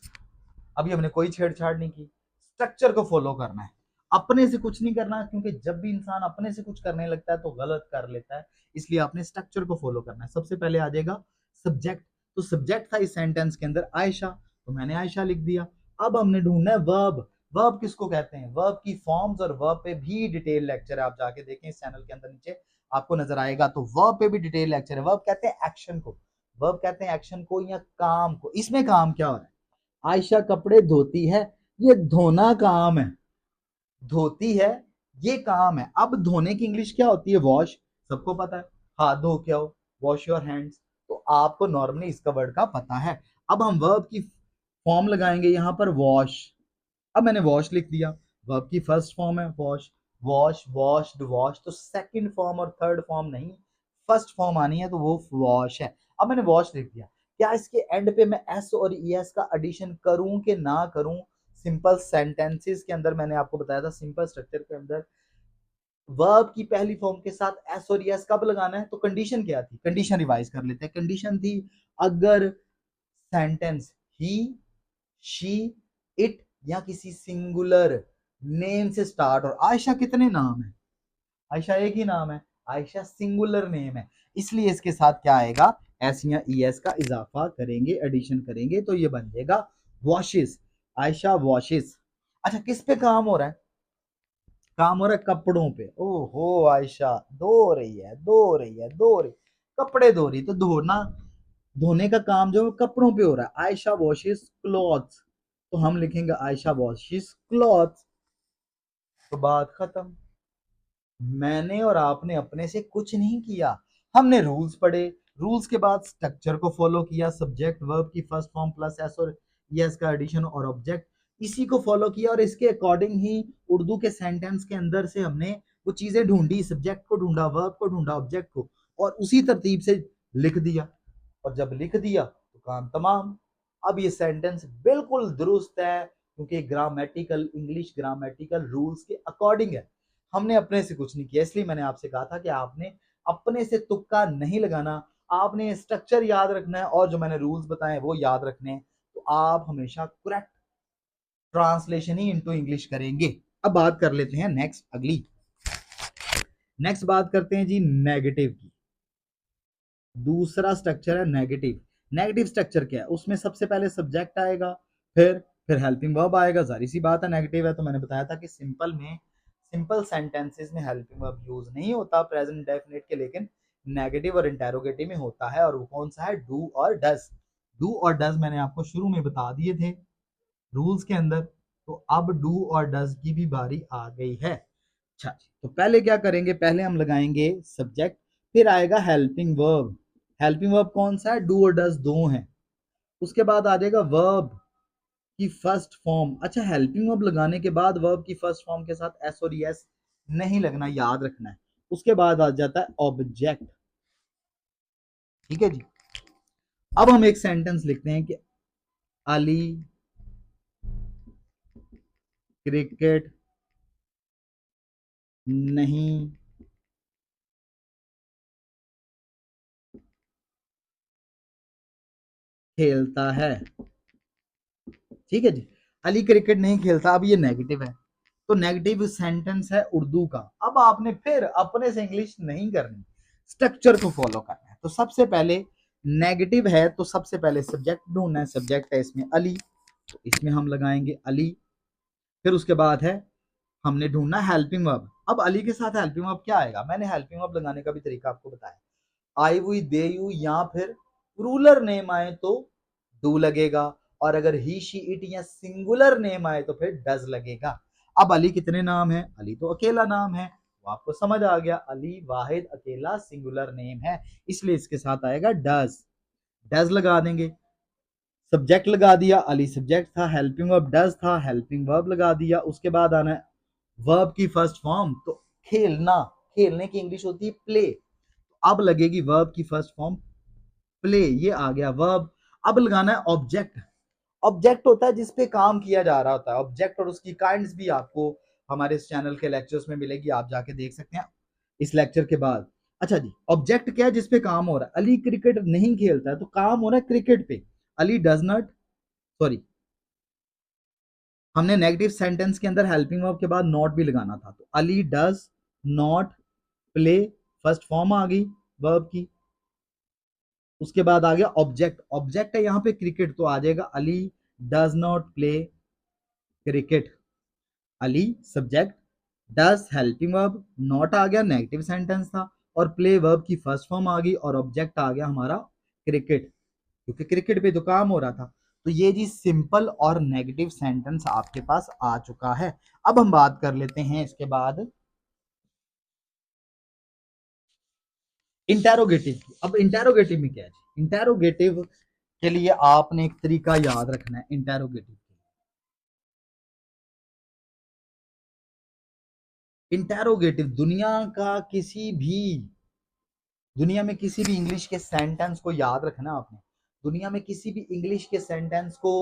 अभी हमने कोई छेड़छाड़ नहीं की, स्ट्रक्चर को फॉलो करना है, अपने से कुछ नहीं करना, क्योंकि जब भी इंसान अपने से कुछ करने लगता है तो गलत कर लेता है, इसलिए आपने स्ट्रक्चर को फॉलो करना है। सबसे पहले आ जाएगा सब्जेक्ट, तो सब्जेक्ट था इस सेंटेंस के अंदर आयशा, तो मैंने आयशा लिख दिया। अब हमने ढूंढना है वर्ब, वर्ब किसको कहते हैं, वर्ब की फॉर्म्स और वर्ब पे भी डिटेल लेक्चर है, आप जाके देखें इस चैनल के अंदर नीचे आपको नजर आएगा, तो वर्ब पे भी डिटेल लेक्चर है। वर्ब कहते हैं एक्शन को, वर्ब कहते हैं एक्शन को या काम को। इसमें काम क्या हो रहा है, आयशा कपड़े धोती है, ये धोना काम है, धोती है ये काम है। अब धोने की इंग्लिश क्या होती है, वॉश, सबको पता है, हाथ धो के आओ, वॉश योर हैंड्स, तो आपको नॉर्मली इसका वर्ड का पता है। अब हम वर्ब की फॉर्म लगाएंगे यहाँ पर वॉश, अब मैंने वॉश लिख दिया, वर्ब की फर्स्ट फॉर्म है वॉश, वॉश, वॉश्ड, वॉश, तो सेकंड फॉर्म और थर्ड फॉर्म नहीं, फर्स्ट फॉर्म आनी है, तो वो वॉश है। अब मैंने वॉश लिख दिया, क्या इसके एंड पे मैं एस और ईएस का एडिशन करूं कि ना करूं, सिंपल सेंटेंसेस के अंदर मैंने आपको बताया था, सिंपल स्ट्रक्चर के अंदर वर्ब की पहली फॉर्म के साथ एस और एस कब लगाना है, तो कंडीशन क्या थी, कंडीशन रिवाइज कर लेते हैं। कंडीशन थी अगर सेंटेंस ही, शी, इट या किसी सिंगुलर नेम से स्टार्ट, और आयशा कितने नाम है, आयशा एक ही नाम है, आयशा सिंगुलर नेम है, इसलिए इसके साथ क्या आएगा, एस या ईएस का इजाफा करेंगे, एडिशन करेंगे, तो ये बन जाएगा वॉशिस, आयशा वॉशिस। अच्छा, किस पे काम हो रहा है, काम हो रहा है कपड़ों पे, ओहो आयशा धो रही है, धो रही है, धो रही, कपड़े धो रही, तो धोना, धोने का काम जो है कपड़ों पे हो रहा है, आयशा वॉशिस क्लॉथ्स, तो हम लिखेंगे आयशा वॉशिस क्लॉथ्स, तो बात खत्म। मैंने और आपने अपने से कुछ नहीं किया, हमने रूल्स पढ़े, रूल्स के बाद स्ट्रक्चर को फॉलो किया, सब्जेक्ट वर्ब की फर्स्ट फॉर्म प्लस एस और यस का एडिशन और ऑब्जेक्ट, इसी को फॉलो किया, और इसके अकॉर्डिंग ही उर्दू के सेंटेंस के अंदर से हमने वो चीजें ढूंढी, सब्जेक्ट को ढूंढा, वर्ब को ढूंढा, ऑब्जेक्ट को, और उसी तरतीब से लिख दिया, और जब लिख दिया तो काम तमाम। अब ये सेंटेंस बिल्कुल दुरुस्त है, क्योंकि ग्रामेटिकल, इंग्लिश ग्रामेटिकल रूल्स के अकॉर्डिंग है, हमने अपने से कुछ नहीं किया, इसलिए मैंने आपसे कहा था कि आपने अपने से तुक्का नहीं लगाना, आपने स्ट्रक्चर याद रखना है, और जो मैंने रूल्स बताए वो याद रखने हैं, तो आप हमेशा करेक्ट ट्रांसलेशन ही इनटू इंग्लिश करेंगे। अब बात कर लेते हैं नेक्स्ट, अगली नेक्स्ट बात करते हैं जी नेगेटिव की। दूसरा स्ट्रक्चर है नेगेटिव। नेगेटिव स्ट्रक्चर क्या है, उसमें सबसे पहले सब्जेक्ट आएगा, फिर हेल्पिंग वर्ब आएगा, जारी सी बात है नेगेटिव है, तो मैंने बताया था कि सिंपल में, सिंपल सेंटेंसेस में हेल्पिंग वर्ब यूज नहीं होता प्रेजेंट डेफिनेट के, लेकिन नेगेटिव और इंटेरोगेटिव में होता है, और वो कौन सा है, डू और डज। डू और डज मैंने आपको शुरू में बता दिए थे रूल्स के अंदर, तो अब डू और डज की भी बारी आ गई है। अच्छा, तो पहले क्या करेंगे, पहले हम लगाएंगे सब्जेक्ट, फिर आएगा हेल्पिंग वर्ब। हेल्पिंग वर्ब कौन सा है, डू और डज दो हैं। उसके बाद आ जाएगा वर्ब की फर्स्ट फॉर्म। अच्छा, हेल्पिंग वर्ब लगाने के बाद वर्ब की फर्स्ट फॉर्म के साथ एस और एस नहीं लगना, याद रखना है। उसके बाद आ जाता है ऑब्जेक्ट, ठीक है जी। अब हम एक सेंटेंस लिखते हैं कि अली क्रिकेट नहीं खेलता है, ठीक है जी। अली क्रिकेट नहीं खेलता, अब ये नेगेटिव है, तो नेगेटिव सेंटेंस है उर्दू का। अब आपने फिर अपने से इंग्लिश नहीं करनी, स्ट्रक्चर को फॉलो करना है। तो सबसे पहले नेगेटिव है, तो सबसे पहले सब्जेक्ट ढूंढना है, सब्जेक्ट है इसमें अली, तो इसमें हम लगाएंगे अली। फिर उसके बाद है, हमने ढूंढना हेल्पिंग वर्ब। अब अली के साथ हेल्पिंग वर्ब क्या आएगा, मैंने हेल्पिंग वर्ब लगाने का भी तरीका आपको बताया, आई हुई, दे यू, या फिर रूलर नेम आए तो डू लगेगा, और अगर ही, शी, इट या सिंगुलर नेम आए तो फिर डज लगेगा। अब अली कितने नाम है, अली तो अकेला नाम है, वो आपको समझ आ गया, अली वाहिद अकेला सिंगुलर नेम है, इसलिए इसके साथ आएगा डज, डज लगा देंगे। सब्जेक्ट लगा दिया, अली सब्जेक्ट था, हेल्पिंग वर्ब डज था, हेल्पिंग वर्ब लगा दिया। उसके बाद आना है वर्ब की फर्स्ट फॉर्म, तो खेलना, खेलने की इंग्लिश होती है प्ले, अब लगेगी वर्ब की फर्स्ट फॉर्म प्ले, ये आ गया वर्ब। अब लगाना है ऑब्जेक्ट, ऑब्जेक्ट होता है जिसपे काम किया जा रहा होता है। ऑब्जेक्ट और उसकी काइंड्स भी आपको हमारे इस चैनल के लेक्चर्स में मिलेगी, आप जाके देख सकते हैं इस लेक्चर के बाद। अच्छा जी, ऑब्जेक्ट क्या है जिसपे काम हो रहा है? अली क्रिकेट नहीं खेलता है तो काम हो रहा है क्रिकेट पे। अली डज नॉट, सॉरी, हमने नेगेटिव सेंटेंस के अंदर हेल्पिंग वर्ब के बाद नॉट भी लगाना था, तो Ali does not play, first form आ गई वर्ब की। उसके बाद आ गया ऑब्जेक्ट, ऑब्जेक्ट है यहाँ पे क्रिकेट, तो आ जाएगा Ali does not play cricket. Ali subject, does helping verb, not आ गया नेगेटिव सेंटेंस था, और प्ले वर्ब की फर्स्ट फॉर्म आ गई, और ऑब्जेक्ट आ गया हमारा क्रिकेट, क्योंकि क्रिकेट पे तो काम हो रहा था। तो ये जी सिंपल और नेगेटिव सेंटेंस आपके पास आ चुका है। अब हम बात कर लेते हैं इसके बाद इंटेरोगेटिव की। अब इंटेरोगेटिव में क्या है? इंटेरोगेटिव के लिए आपने एक तरीका याद रखना है। इंटेरोगेटिव, इंटेरोगेटिव दुनिया में किसी भी इंग्लिश के सेंटेंस को याद रखना आपने। दुनिया में किसी भी इंग्लिश के सेंटेंस को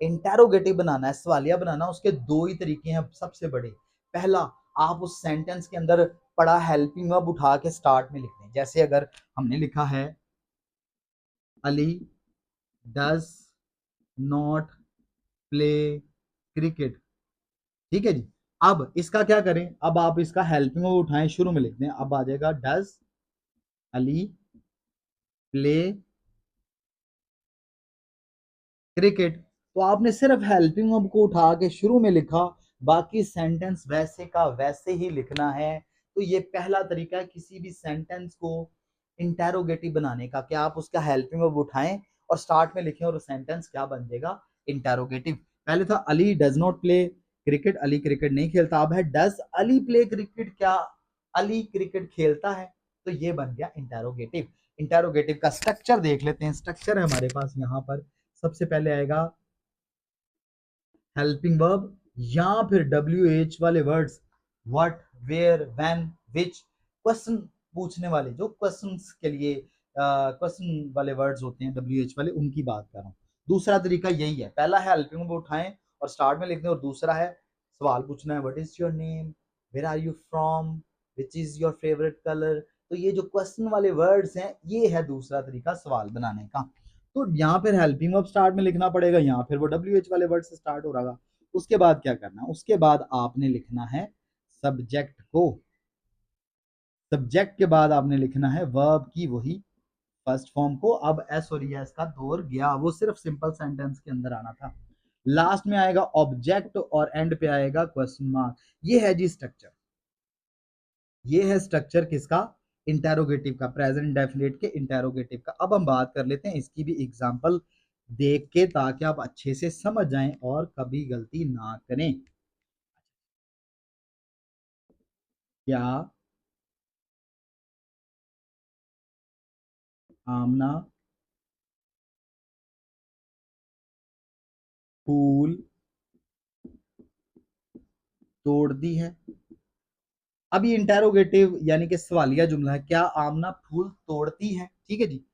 इंटेरोगेटिव बनाना है, सवालिया बनाना, उसके दो ही तरीके हैं सबसे बड़े। पहला, आप उस सेंटेंस के अंदर पड़ा हेल्पिंग वर्ब उठा के स्टार्ट में लिख दें। जैसे अगर हमने लिखा है Ali does not play cricket, ठीक है जी। अब इसका क्या करें? अब आप इसका हेल्पिंग वर्ब उठाएं, शुरू में लिख दें। अब आ जाएगा डज अली प्ले क्रिकेट। तो आपने सिर्फ हेल्पिंग वर्ब को उठा के शुरू में लिखा, बाकी सेंटेंस वैसे का वैसे ही लिखना है। तो ये पहला तरीका है किसी भी सेंटेंस को इंटेरोगेटिव बनाने का, कि आप उसका हेल्पिंग वर्ब उठाएं और स्टार्ट में लिखें, और सेंटेंस क्या बन जाएगा? इंटेरोगेटिव। पहले था Ali does not play cricket, Ali cricket नहीं खेलता। अब है डज अली प्ले क्रिकेट, क्या अली क्रिकेट खेलता है? तो ये बन गया इंटेरोगेटिव। इंटेरोगेटिव का स्ट्रक्चर देख लेते हैं। स्ट्रक्चर है हमारे पास यहाँ पर, सबसे पहले आएगा हेल्पिंग वर्ब, या फिर डब्ल्यू एच वाले words, what, where, when, which, question पूछने वाले, जो क्वेश्चंस के लिए क्वेश्चन वाले वर्ड्स होते हैं डब्ल्यू एच वाले, उनकी बात कर रहा हूँ। दूसरा तरीका यही है, पहला है हेल्पिंग वर्ब उठाएं और स्टार्ट में लिख दें, और दूसरा है सवाल पूछना है, what is your name, where are you from, which is your favourite colour. तो ये जो क्वेश्चन वाले वर्ड्स हैं, ये है दूसरा तरीका सवाल बनाने का। तो यहाँ फिर हेल्पिंग वर्ब स्टार्ट में लिखना पड़ेगा, यहाँ फिर वो डब्ल्यू एच वाले वर्ड से स्टार्ट हो रहा। उसके बाद क्या करना है? उसके बाद आपने लिखना है सब्जेक्ट को। सब्जेक्ट के बाद आपने लिखना है वर्ब की वही फर्स्ट फॉर्म को। अब एस और एस का दौर गया, वो सिर्फ सिंपल सेंटेंस के अंदर आना था। लास्ट में आएगा ऑब्जेक्ट और एंड पे आएगा क्वेश्चन मार्क। ये है जी स्ट्रक्चर, ये है स्ट्रक्चर किसका? इंटेरोगेटिव का, प्रेजेंट डेफिनेट के इंटेरोगेटिव का। अब हम बात कर लेते हैं इसकी भी एग्जांपल देख के, ताकि आप अच्छे से समझ जाएं और कभी गलती ना करें। क्या आमना फूल तोड़ दी है? अब ये इंटेरोगेटिव यानी कि सवालिया जुमला है, क्या आमना फूल तोड़ती है, ठीक है जी।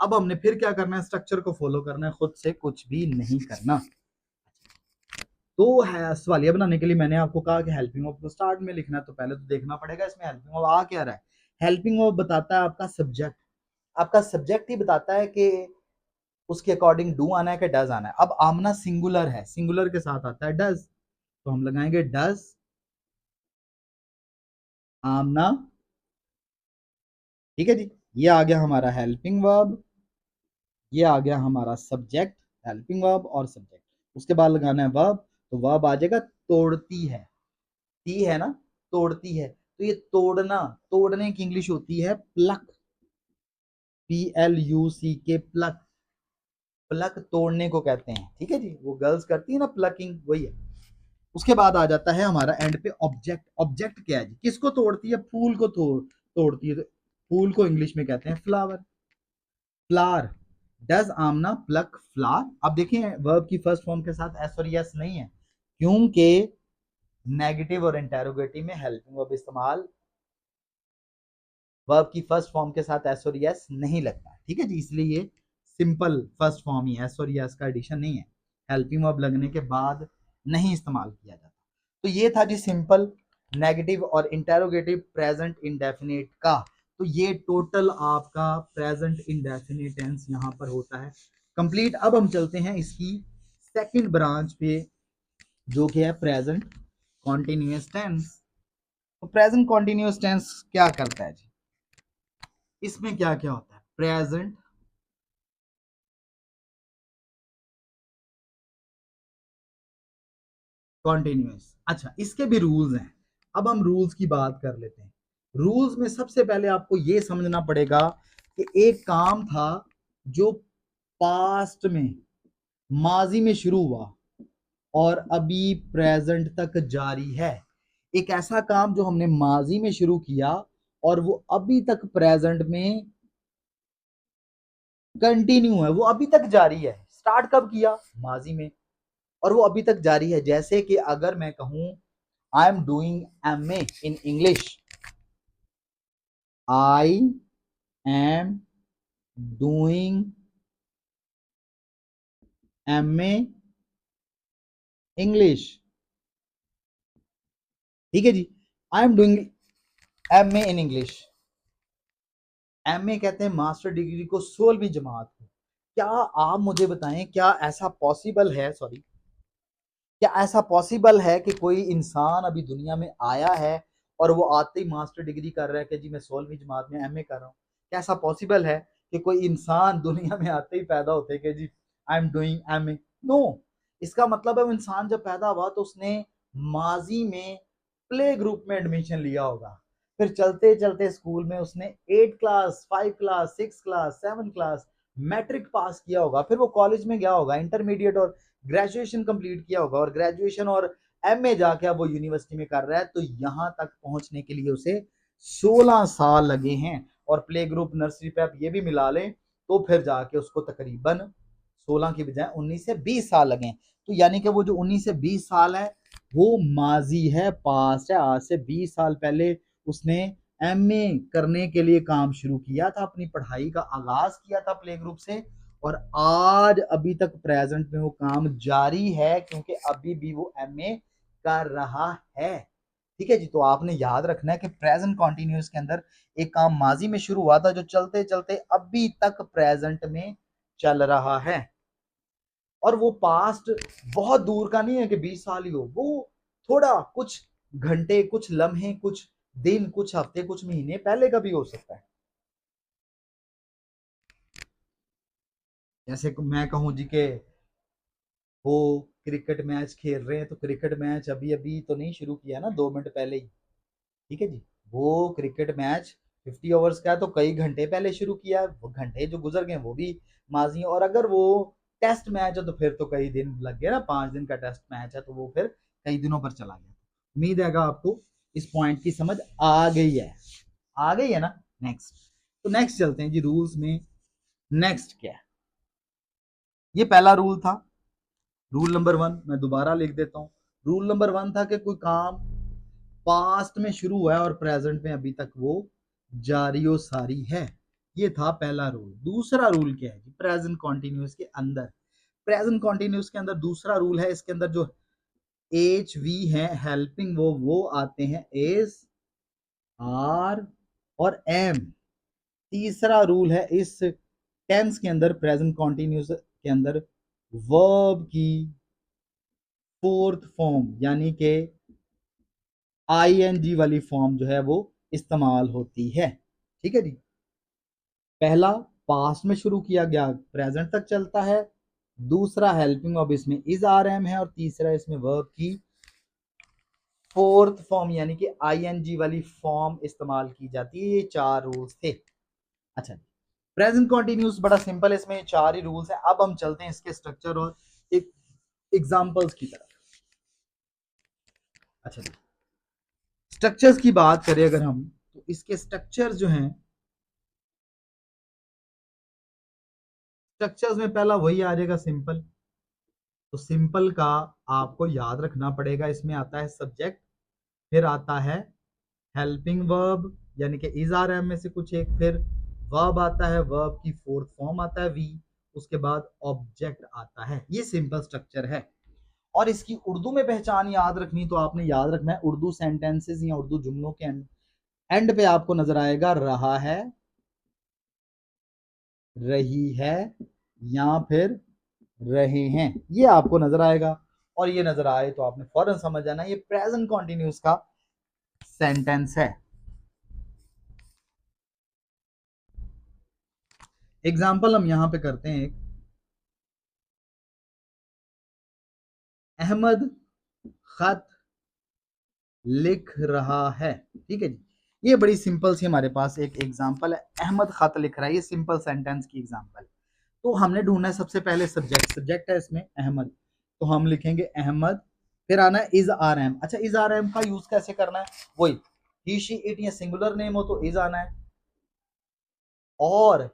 अब हमने फिर क्या करना है? स्ट्रक्चर को फॉलो करना है, खुद से कुछ भी नहीं करना। तो है सवालिया बनाने के लिए मैंने आपको कहा कि हेल्पिंग वर्ब को स्टार्ट में लिखना है, तो पहले तो देखना पड़ेगा इसमें हेल्पिंग वर्ब आ क्या रहा है। हेल्पिंग वर्ब बताता है आपका सब्जेक्ट, आपका सब्जेक्ट ही बताता है कि उसके अकॉर्डिंग डू आना है कि डज आना है। अब आमना सिंगुलर है, सिंगुलर के साथ आता है डज, तो हम लगाएंगे डज आमना, ठीक है जी। ये आ गया हमारा हेल्पिंग वर्ब, ये आ गया हमारा सब्जेक्ट, हेल्पिंग वर्ब और सब्जेक्ट। उसके बाद लगाना है वर्ब, तो वर्ब आ जाएगा तोड़ती है, ती है ना, तोड़ती है। तो ये तोड़ना, तोड़ने की इंग्लिश होती है plug, P L you see के, प्लक। प्लक तोड़ने को कहते हैं, ठीक है जी, वो गर्ल्स करती है ना प्लकिंग, वही है। उसके बाद आ जाता है हमारा एंड पे ऑब्जेक्ट। ऑब्जेक्ट क्या है जी? किसको तोड़ती है? फूल को तोड़ती है। तो फूल को इंग्लिश में कहते हैं flower, flower. Does Aamna pluck flower? अब देखिए वर्ब की फर्स्ट फॉर्म के साथ एस और यस नहीं है, क्योंकि नेगेटिव और इंटेरोगेटिव में हेल्पिंग वर्ब इस्तेमाल वर्ब की फर्स्ट फॉर्म के साथ एस और यस नहीं लगता, ठीक है जी। इसलिए ये सिंपल फर्स्ट फॉर्म ही है, एस और यस का एडिशन नहीं है। हेल्पिंग वर्ब लगने के बाद नहीं इस्तेमाल किया जाता। तो ये था जी सिंपल, नेगेटिव और इंटेरोगेटिव प्रेजेंट इंडेफिनिट का। तो ये टोटल आपका प्रेजेंट इंडेफिनिट टेंस यहाँ पर होता है कंप्लीट। अब हम चलते हैं इसकी सेकंड ब्रांच पे, जो कि है प्रेजेंट कॉन्टिन्यूअस टेंस। तो प्रेजेंट कॉन्टिन्यूअस टेंस क्या करता है जी, इसमें क्या क्या होता है? प्रेजेंट कॉन्टिन्यूअस, अच्छा इसके भी रूल्स हैं। अब हम रूल्स की बात कर लेते हैं। रूल्स में सबसे पहले आपको यह समझना पड़ेगा कि एक काम था जो पास्ट में, माजी में शुरू हुआ और अभी प्रेजेंट तक जारी है। एक ऐसा काम जो हमने माजी में शुरू किया और वो अभी तक प्रेजेंट में कंटिन्यू है, वो अभी तक जारी है। स्टार्ट कब किया? माजी में, और वो अभी तक जारी है। जैसे कि अगर मैं कहूं I am doing MA in English, I am doing MA English, ठीक है जी। I am doing MA in English, MA कहते हैं मास्टर डिग्री को 16वीं जमात को। क्या आप मुझे बताएं, क्या ऐसा पॉसिबल है, सॉरी, क्या ऐसा पॉसिबल है कि कोई इंसान अभी दुनिया में आया है और वो आते ही मास्टर डिग्री कर रहा है कि जी मैं 16वीं जमात में एमए कर रहा हूँ? क्या ऐसा पॉसिबल है कि कोई इंसान दुनिया में आते ही पैदा होते कि जी I am doing MA? No. इसका मतलब है वो इंसान जब पैदा हुआ तो उसने माजी में प्ले ग्रुप में एडमिशन लिया होगा, फिर चलते चलते स्कूल में उसने 8 class, 5 class, 6 class, 7 class, matric pass किया होगा, फिर वो कॉलेज में गया होगा, इंटरमीडिएट और ग्रेजुएशन कंप्लीट किया होगा, और ग्रेजुएशन और एमए जाके अब वो यूनिवर्सिटी में कर रहा है। तो यहां तक पहुंचने के लिए उसे 16 साल लगे हैं, और प्ले ग्रुप, नर्सरी पे आप ये भी मिला लें तो फिर जाके उसको तकरीबन 16 की बजाय 19 से 20 साल लगे। तो यानी कि वो जो 19 से 20 साल है वो माजी है, पास्ट है। आज से 20 साल पहले उसने एमए करने के लिए काम शुरू किया था, अपनी पढ़ाई का आगाज किया था प्ले ग्रुप से, और आज अभी तक प्रेजेंट में वो काम जारी है क्योंकि अभी भी वो एमए कर रहा है। ठीक है जी। तो आपने याद रखना है कि प्रेजेंट कॉन्टिन्यूस के अंदर एक काम माजी में शुरू हुआ था जो चलते चलते अभी तक प्रेजेंट में चल रहा है, और वो पास्ट बहुत दूर का नहीं है कि 20 साल ही हो, वो थोड़ा कुछ घंटे, कुछ लम्हे, कुछ दिन, कुछ हफ्ते, कुछ महीने पहले का भी हो सकता है। जैसे मैं कहूं जी के वो क्रिकेट मैच खेल रहे हैं, तो क्रिकेट मैच अभी अभी तो नहीं शुरू किया ना, 2 मिनट पहले ही, ठीक है जी। वो क्रिकेट मैच 50 ओवर्स का है तो कई घंटे पहले शुरू किया है, वो घंटे जो गुजर गए वो भी माजी है। और अगर वो टेस्ट मैच है तो फिर तो कई दिन लग गए ना, 5 दिन का टेस्ट मैच है तो वो फिर कई दिनों पर चला गया। उम्मीद है आपको इस पॉइंट की समझ आ गई है, आ गई है ना। नेक्स्ट, तो नेक्स्ट चलते हैं जी रूल्स में। नेक्स्ट क्या है? ये पहला रूल था, रूल नंबर 1 मैं दोबारा लिख देता हूं। रूल नंबर 1 था कि कोई काम पास्ट में शुरू हुआ है और प्रेजेंट में अभी तक वो जारी और सारी है। ये था पहला रूल। दूसरा रूल क्या है जी? प्रेजेंट कॉन्टिन्यूस के अंदर, प्रेजेंट कॉन्टिन्यूस के अंदर दूसरा रूल है, इसके अंदर जो एच वी है हेल्पिंग वो आते हैं एस, आर और एम। तीसरा रूल है इस टेंस के अंदर, प्रेजेंट कॉन्टिन्यूस के अंदर, वर्ब की फोर्थ फॉर्म यानी कि आईएनजी वाली फॉर्म जो है वो इस्तेमाल होती है। ठीक है जी। पहला पास्ट में शुरू किया गया प्रेजेंट तक चलता है, दूसरा हेल्पिंग वर्ब इसमें इज आर एम है, और तीसरा इसमें वर्ब की फोर्थ फॉर्म यानी कि आईएनजी वाली फॉर्म इस्तेमाल की जाती है। ये 4 रूल्स थे। अच्छा, प्रेजेंट कॉन्टिन्यूस बड़ा सिंपल है, इसमें 4 ही रूल्स हैं। अब हम चलते हैं इसके स्ट्रक्चर और एक एग्जांपल्स की तरफ। अच्छा, स्ट्रक्चर्स की बात करें अगर हम, तो इसके स्ट्रक्चर्स जो हैं, स्ट्रक्चर्स में पहला वही आ जाएगा सिंपल। तो सिंपल का आपको याद रखना पड़ेगा, इसमें आता है सब्जेक्ट, फिर आता है हेल्पिंग वर्ब यानी कि इज आर एम में से कुछ एक, फिर वर्ब आता है, वर्ब की फोर्थ फॉर्म आता है वी, उसके बाद ऑब्जेक्ट आता है। ये सिंपल स्ट्रक्चर है। और इसकी उर्दू में पहचान याद रखनी, तो आपने याद रखना है उर्दू सेंटेंसेस या उर्दू जुमलों के एंड पे आपको नजर आएगा रहा है, रही है, या फिर रहे हैं, ये आपको नजर आएगा। और ये नजर आए तो आपने फौरन समझ जाना ये प्रेजेंट कॉन्टिन्यूस का सेंटेंस है। एग्जाम्पल हम यहां पे करते हैं एक, अहमद खत लिख रहा है। ठीक है जी, ये बड़ी सिंपल सी हमारे पास एक एग्जांपल है, अहमद खत लिख रहा है, ये सिंपल सेंटेंस की एग्जांपल। तो हमने ढूंढना है सबसे पहले सब्जेक्ट, सब्जेक्ट है इसमें अहमद, तो हम लिखेंगे अहमद, फिर आना है इज आर एम। अच्छा, इज आर एम का यूज कैसे करना है, वही ही शी इट या सिंगुलर नेम हो तो इज आना है, और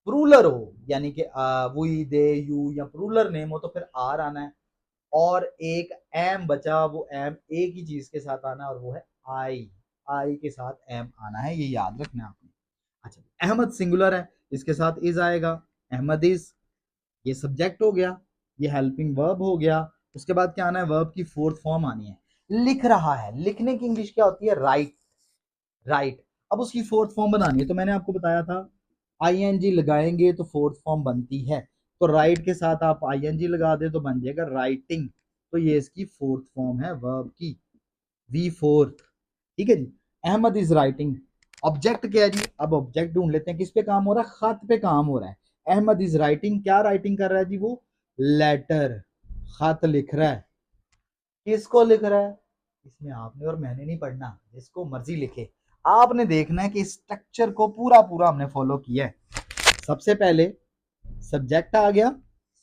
प्लूरल हो यानी कि वी दे यू या प्लूरल नेम हो तो फिर आर आना है, और एक एम बचा, वो एम एक ही चीज के साथ आना है और वो है आई, आई के साथ एम आना है, ये याद रखना है आपने। अच्छा, अहमद सिंगुलर है, इसके साथ इज आएगा, अहमद इज, ये सब्जेक्ट हो गया, ये हेल्पिंग वर्ब हो गया। उसके बाद क्या आना है, वर्ब की फोर्थ फॉर्म आनी है, लिख रहा है, लिखने की इंग्लिश क्या होती है, राइट, राइट। अब उसकी फोर्थ फॉर्म बनानी है, तो मैंने आपको बताया था आईएनजी लगाएंगे तो फोर्थ फॉर्म बनती है, तो राइट के साथ आप आईएनजी लगा दे तो बन जाएगा राइटिंग, तो ये इसकी फोर्थ फॉर्म है वर्ब की, वी फोर्थ। ठीक है जी, अहमद इज राइटिंग। ऑब्जेक्ट क्या है जी, अब ऑब्जेक्ट ढूंढ लेते हैं, किस पे काम हो रहा है, खत पे काम हो रहा है। अहमद इज राइटिंग, क्या राइटिंग कर रहा है जी, वो लेटर, खत लिख रहा है। किसको लिख रहा है, इसमें आपने और मैंने नहीं पढ़ना, जिसको मर्जी लिखे, आपने देखना है कि स्ट्रक्चर को पूरा पूरा हमने फॉलो किया है। सबसे पहले सब्जेक्ट आ गया,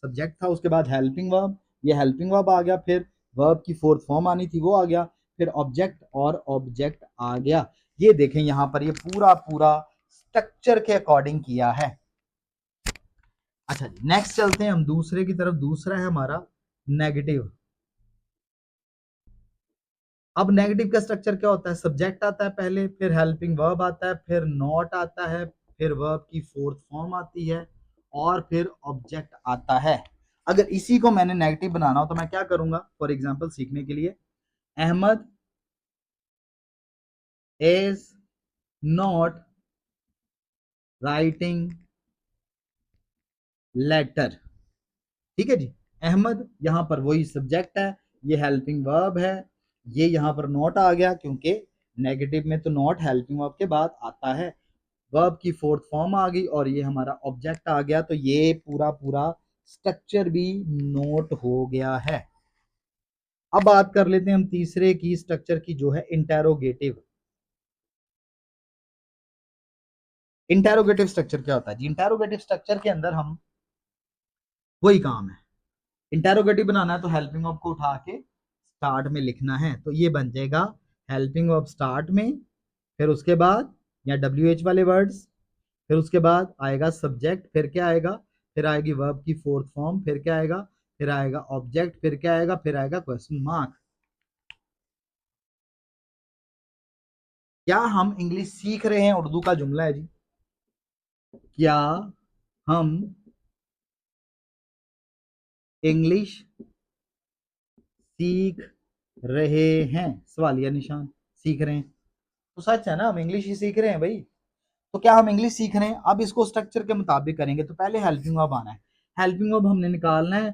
सब्जेक्ट था, उसके बाद हेल्पिंग वर्ब, ये हेल्पिंग वर्ब आ गया, फिर वर्ब की फोर्थ फॉर्म आनी थी वो आ गया, फिर ऑब्जेक्ट और ऑब्जेक्ट आ गया। ये देखें यहां पर ये पूरा पूरा स्ट्रक्चर के अकॉर्डिंग किया है। अच्छा जी, नेक्स्ट चलते हैं हम दूसरे की तरफ, दूसरा है हमारा नेगेटिव। अब नेगेटिव का स्ट्रक्चर क्या होता है, सब्जेक्ट आता है पहले, फिर हेल्पिंग वर्ब आता है, फिर नॉट आता है, फिर वर्ब की फोर्थ फॉर्म आती है, और फिर ऑब्जेक्ट आता है। अगर इसी को मैंने नेगेटिव बनाना हो तो मैं क्या करूंगा, फॉर एग्जांपल सीखने के लिए, Ahmad is not writing letter. ठीक है जी, अहमद यहां पर वही सब्जेक्ट है, ये हेल्पिंग वर्ब है, ये यहां पर नॉट आ गया क्योंकि नेगेटिव में तो नॉट हेल्पिंग वर्ब के बाद आता है, वर्ब की फोर्थ फॉर्म आ गई, और ये हमारा ऑब्जेक्ट आ गया, तो ये पूरा पूरा स्ट्रक्चर भी नोट हो गया है। अब बात कर लेते हैं हम तीसरे की स्ट्रक्चर की, जो है इंटेरोगेटिव। इंटेरोगेटिव स्ट्रक्चर क्या होता है जी, इंटेरोगेटिव स्ट्रक्चर के अंदर हम वही काम है, इंटेरोगेटिव बनाना है तो हेल्पिंग वर्ब को उठा के स्टार्ट में लिखना है, तो ये बन जाएगा हेल्पिंग वर्ब स्टार्ट में, फिर उसके बाद या डब्ल्यू एच वाले वर्ड्स, फिर उसके बाद आएगा सब्जेक्ट, फिर क्या आएगा, फिर आएगी वर्ब की फोर्थ फॉर्म, फिर क्या आएगा, फिर आएगा ऑब्जेक्ट, फिर क्या आएगा, फिर आएगा क्वेश्चन मार्क। क्या हम इंग्लिश सीख रहे हैं, उर्दू का जुमला है जी, क्या हम इंग्लिश सीख रहे हैं, सवालिया निशान, सीख रहे हैं, तो सच है ना, हम इंग्लिश ही सीख रहे हैं भाई। तो क्या हम इंग्लिश सीख रहे हैं, अब इसको स्ट्रक्चर के मुताबिक करेंगे, तो पहले हेल्पिंग वर्ब आना है, हेल्पिंग वर्ब हमने निकालना है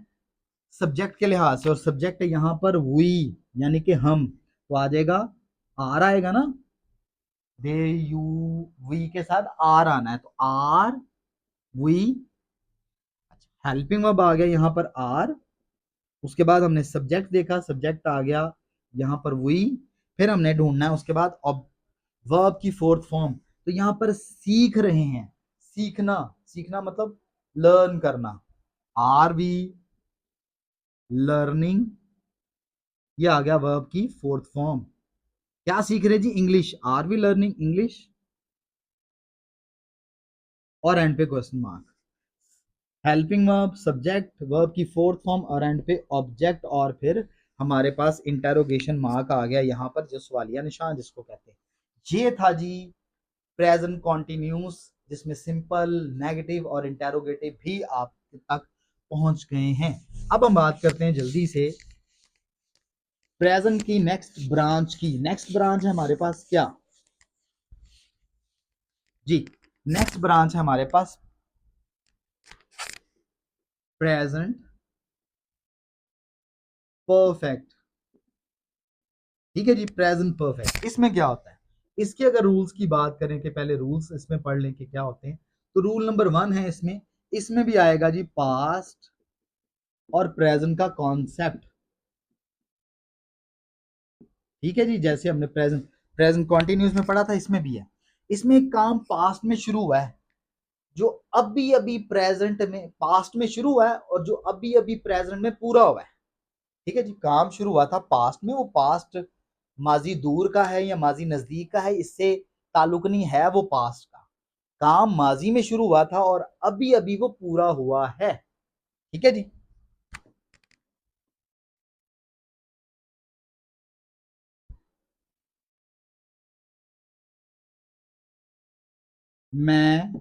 सब्जेक्ट के लिहाज से, और सब्जेक्ट है यहाँ पर वी यानी कि हम, तो आ जाएगा, आर आएगा ना, दे यू, वी के साथ आर आना है, तो आर वी। हेल्पिंग वर्ब आ गया यहाँ पर आर, उसके बाद हमने सब्जेक्ट देखा, सब्जेक्ट आ गया यहाँ पर वी, फिर हमने ढूंढना है उसके बाद वर्ब की फोर्थ फॉर्म, तो यहाँ पर सीख रहे हैं, सीखना, सीखना मतलब लर्न करना, आर वी लर्निंग, ये आ गया वर्ब की फोर्थ फॉर्म। क्या सीख रहे जी, English, are we learning English, और एंड पे question mark, helping verb subject verb की फोर्थ फॉर्म और एंड पे ऑब्जेक्ट, और फिर हमारे पास इंटेरोगेशन मार्क आ गया यहाँ पर, जो सवालिया निशान जिसको कहते हैं। ये था जी प्रेजेंट कॉन्टिन्यूस जिसमें सिंपल, नेगेटिव और इंटेरोगेटिव भी आप तक पहुंच गए हैं। अब हम बात करते हैं जल्दी से प्रेजेंट की नेक्स्ट ब्रांच की। नेक्स्ट ब्रांच है हमारे पास क्या जी, नेक्स्ट ब्रांच है हमारे पास प्रेजेंट परफेक्ट। ठीक है जी, प्रेजेंट परफेक्ट। इसमें क्या होता है, इसके अगर रूल्स की बात करें कि पहले रूल्स इसमें पढ़ लें कि क्या होते हैं, तो रूल नंबर 1 है इसमें, इसमें भी आएगा जी पास्ट और प्रेजेंट का कॉन्सेप्ट। ठीक है जी, जैसे हमने प्रेजेंट प्रेजेंट कॉन्टिन्यूस में पढ़ा था, इसमें भी है। इसमें एक काम पास्ट में शुरू हुआ है, जो अभी अभी प्रेजेंट में पास्ट में शुरू हुआ है और जो अभी अभी प्रेजेंट में पूरा हुआ है। ठीक है जी, काम शुरू हुआ था पास्ट में, वो पास्ट माजी दूर का है या माजी नजदीक का है, इससे ताल्लुक नहीं है, वो पास्ट का काम माजी में शुरू हुआ था और अभी अभी वो पूरा हुआ है। ठीक है जी, मैं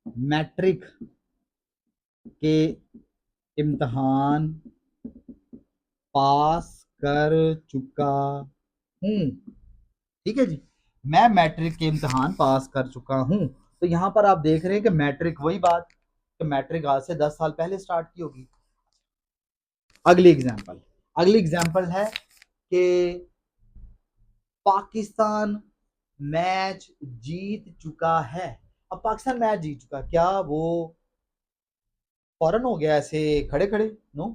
मैट्रिक के इम्तहान पास कर चुका हूं। ठीक है जी, मैं मैट्रिक के इम्तहान पास कर चुका हूं। तो यहां पर आप देख रहे हैं कि मैट्रिक, वही बात कि मैट्रिक आज से 10 साल पहले स्टार्ट की होगी। अगली एग्जांपल, अगली एग्जांपल है कि पाकिस्तान मैच जीत चुका है। अब पाकिस्तान मैच जीत चुका, क्या वो फौरन हो गया ऐसे खड़े खड़े? नो,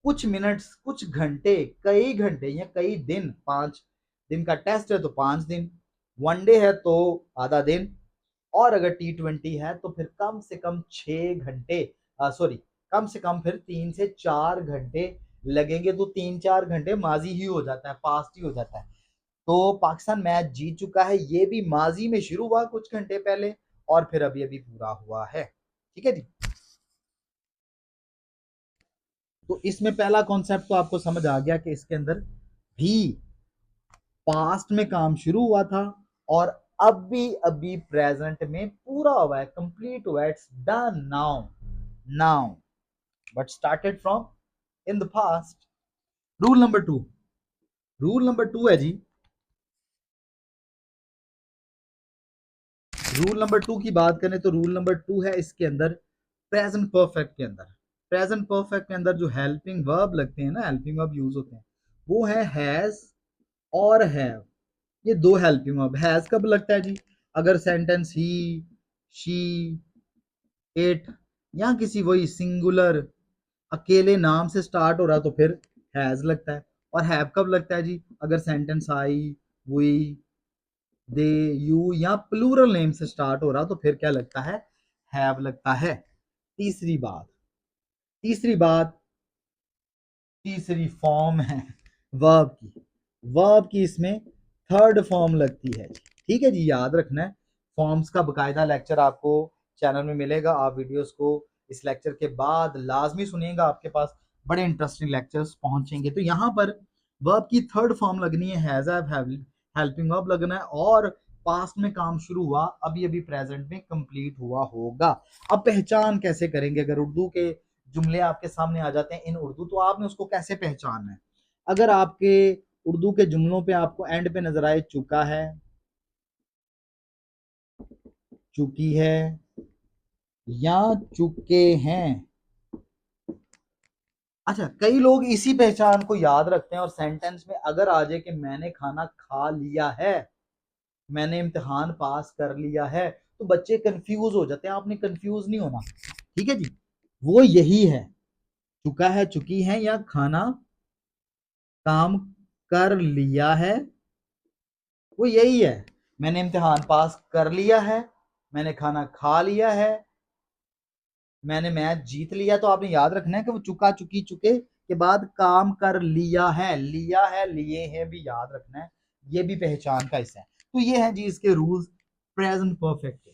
कुछ मिनट्स, कुछ घंटे, कई घंटे या कई दिन, 5 दिन का टेस्ट है तो 5 दिन, वनडे है तो आधा दिन, और अगर T20 है तो फिर कम से कम 6 घंटे, सॉरी, कम से कम फिर 3 से 4 घंटे लगेंगे। तो 3-4 घंटे माजी ही हो जाता है, पास्ट ही हो जाता है। तो पाकिस्तान मैच जीत चुका है, ये भी माजी में शुरू हुआ कुछ घंटे पहले और फिर अभी अभी पूरा हुआ है। ठीक है जी, तो इसमें पहला कॉन्सेप्ट तो आपको समझ आ गया कि इसके अंदर भी पास्ट में काम शुरू हुआ था और अभी अभी प्रेजेंट में पूरा हुआ है, कंप्लीट हुआ है, it's done now, now, but started from in the past. Rule number 2, rule number 2 है जी, रूल नंबर 2 की बात करें तो रूल नंबर 2 है इसके अंदर प्रेजेंट परफेक्ट के अंदर। प्रेजेंट परफेक्ट के अंदर जो हेल्पिंग वर्ब लगते हैं ना, हेल्पिंग वर्ब यूज होते हैं, वो है हैज और हैव। ये दो हेल्पिंग वर्ब, हैज कब लगता है जी, अगर सेंटेंस ही, शी, इट या किसी वही सिंगुलर अकेले नाम से स्टार्ट हो रहा तो फिर हैज लगता है। और हैव कब लगता है जी, अगर sentence I, we, they, you या प्लूरल नेम से स्टार्ट हो रहा तो फिर क्या लगता है, हैव लगता है। तीसरी बात, तीसरी बात, तीसरी फॉर्म है वर्ब की, वर्ब की इसमें थर्ड फॉर्म लगती है। ठीक है जी, याद रखना है, फॉर्म्स का बकायदा लेक्चर आपको चैनल में मिलेगा, आप वीडियोस को इस लेक्चर के बाद लाजमी सुनिएगा, आपके पास बड़े इंटरेस्टिंग लेक्चर्स पहुंचेंगे। तो यहाँ पर वर्ब की थर्ड फॉर्म लगनी है, हैज, हैव, हेल्पिंग वर्ब लगना है और पास्ट में काम शुरू हुआ, अभी अभी प्रेजेंट में कंप्लीट हुआ होगा। अब पहचान कैसे करेंगे, अगर उर्दू के जुमले आपके सामने आ जाते हैं इन उर्दू, तो आपने उसको कैसे पहचानना है? अगर आपके उर्दू के जुमलों पे आपको एंड पे नजर आए चुका है, चुकी है या चुके हैं, अच्छा, कई लोग इसी पहचान को याद रखते हैं और सेंटेंस में अगर आ जाए कि मैंने खाना खा लिया है, मैंने इम्तिहान पास कर लिया है, तो बच्चे कंफ्यूज हो जाते हैं। आपने कंफ्यूज नहीं होना, ठीक है जी, वो यही है, चुका है, चुकी है या खाना काम कर लिया है, वो यही है। मैंने इम्तिहान पास कर लिया है, मैंने खाना खा लिया है, मैंने मैच जीत लिया। तो आपने याद रखना है कि वो चुका, चुकी, चुके के बाद काम कर लिया है, लिया है, लिए हैं भी याद रखना है, ये भी पहचान का हिस्सा है। तो ये है जी इसके रूल्स प्रेजेंट परफेक्ट के।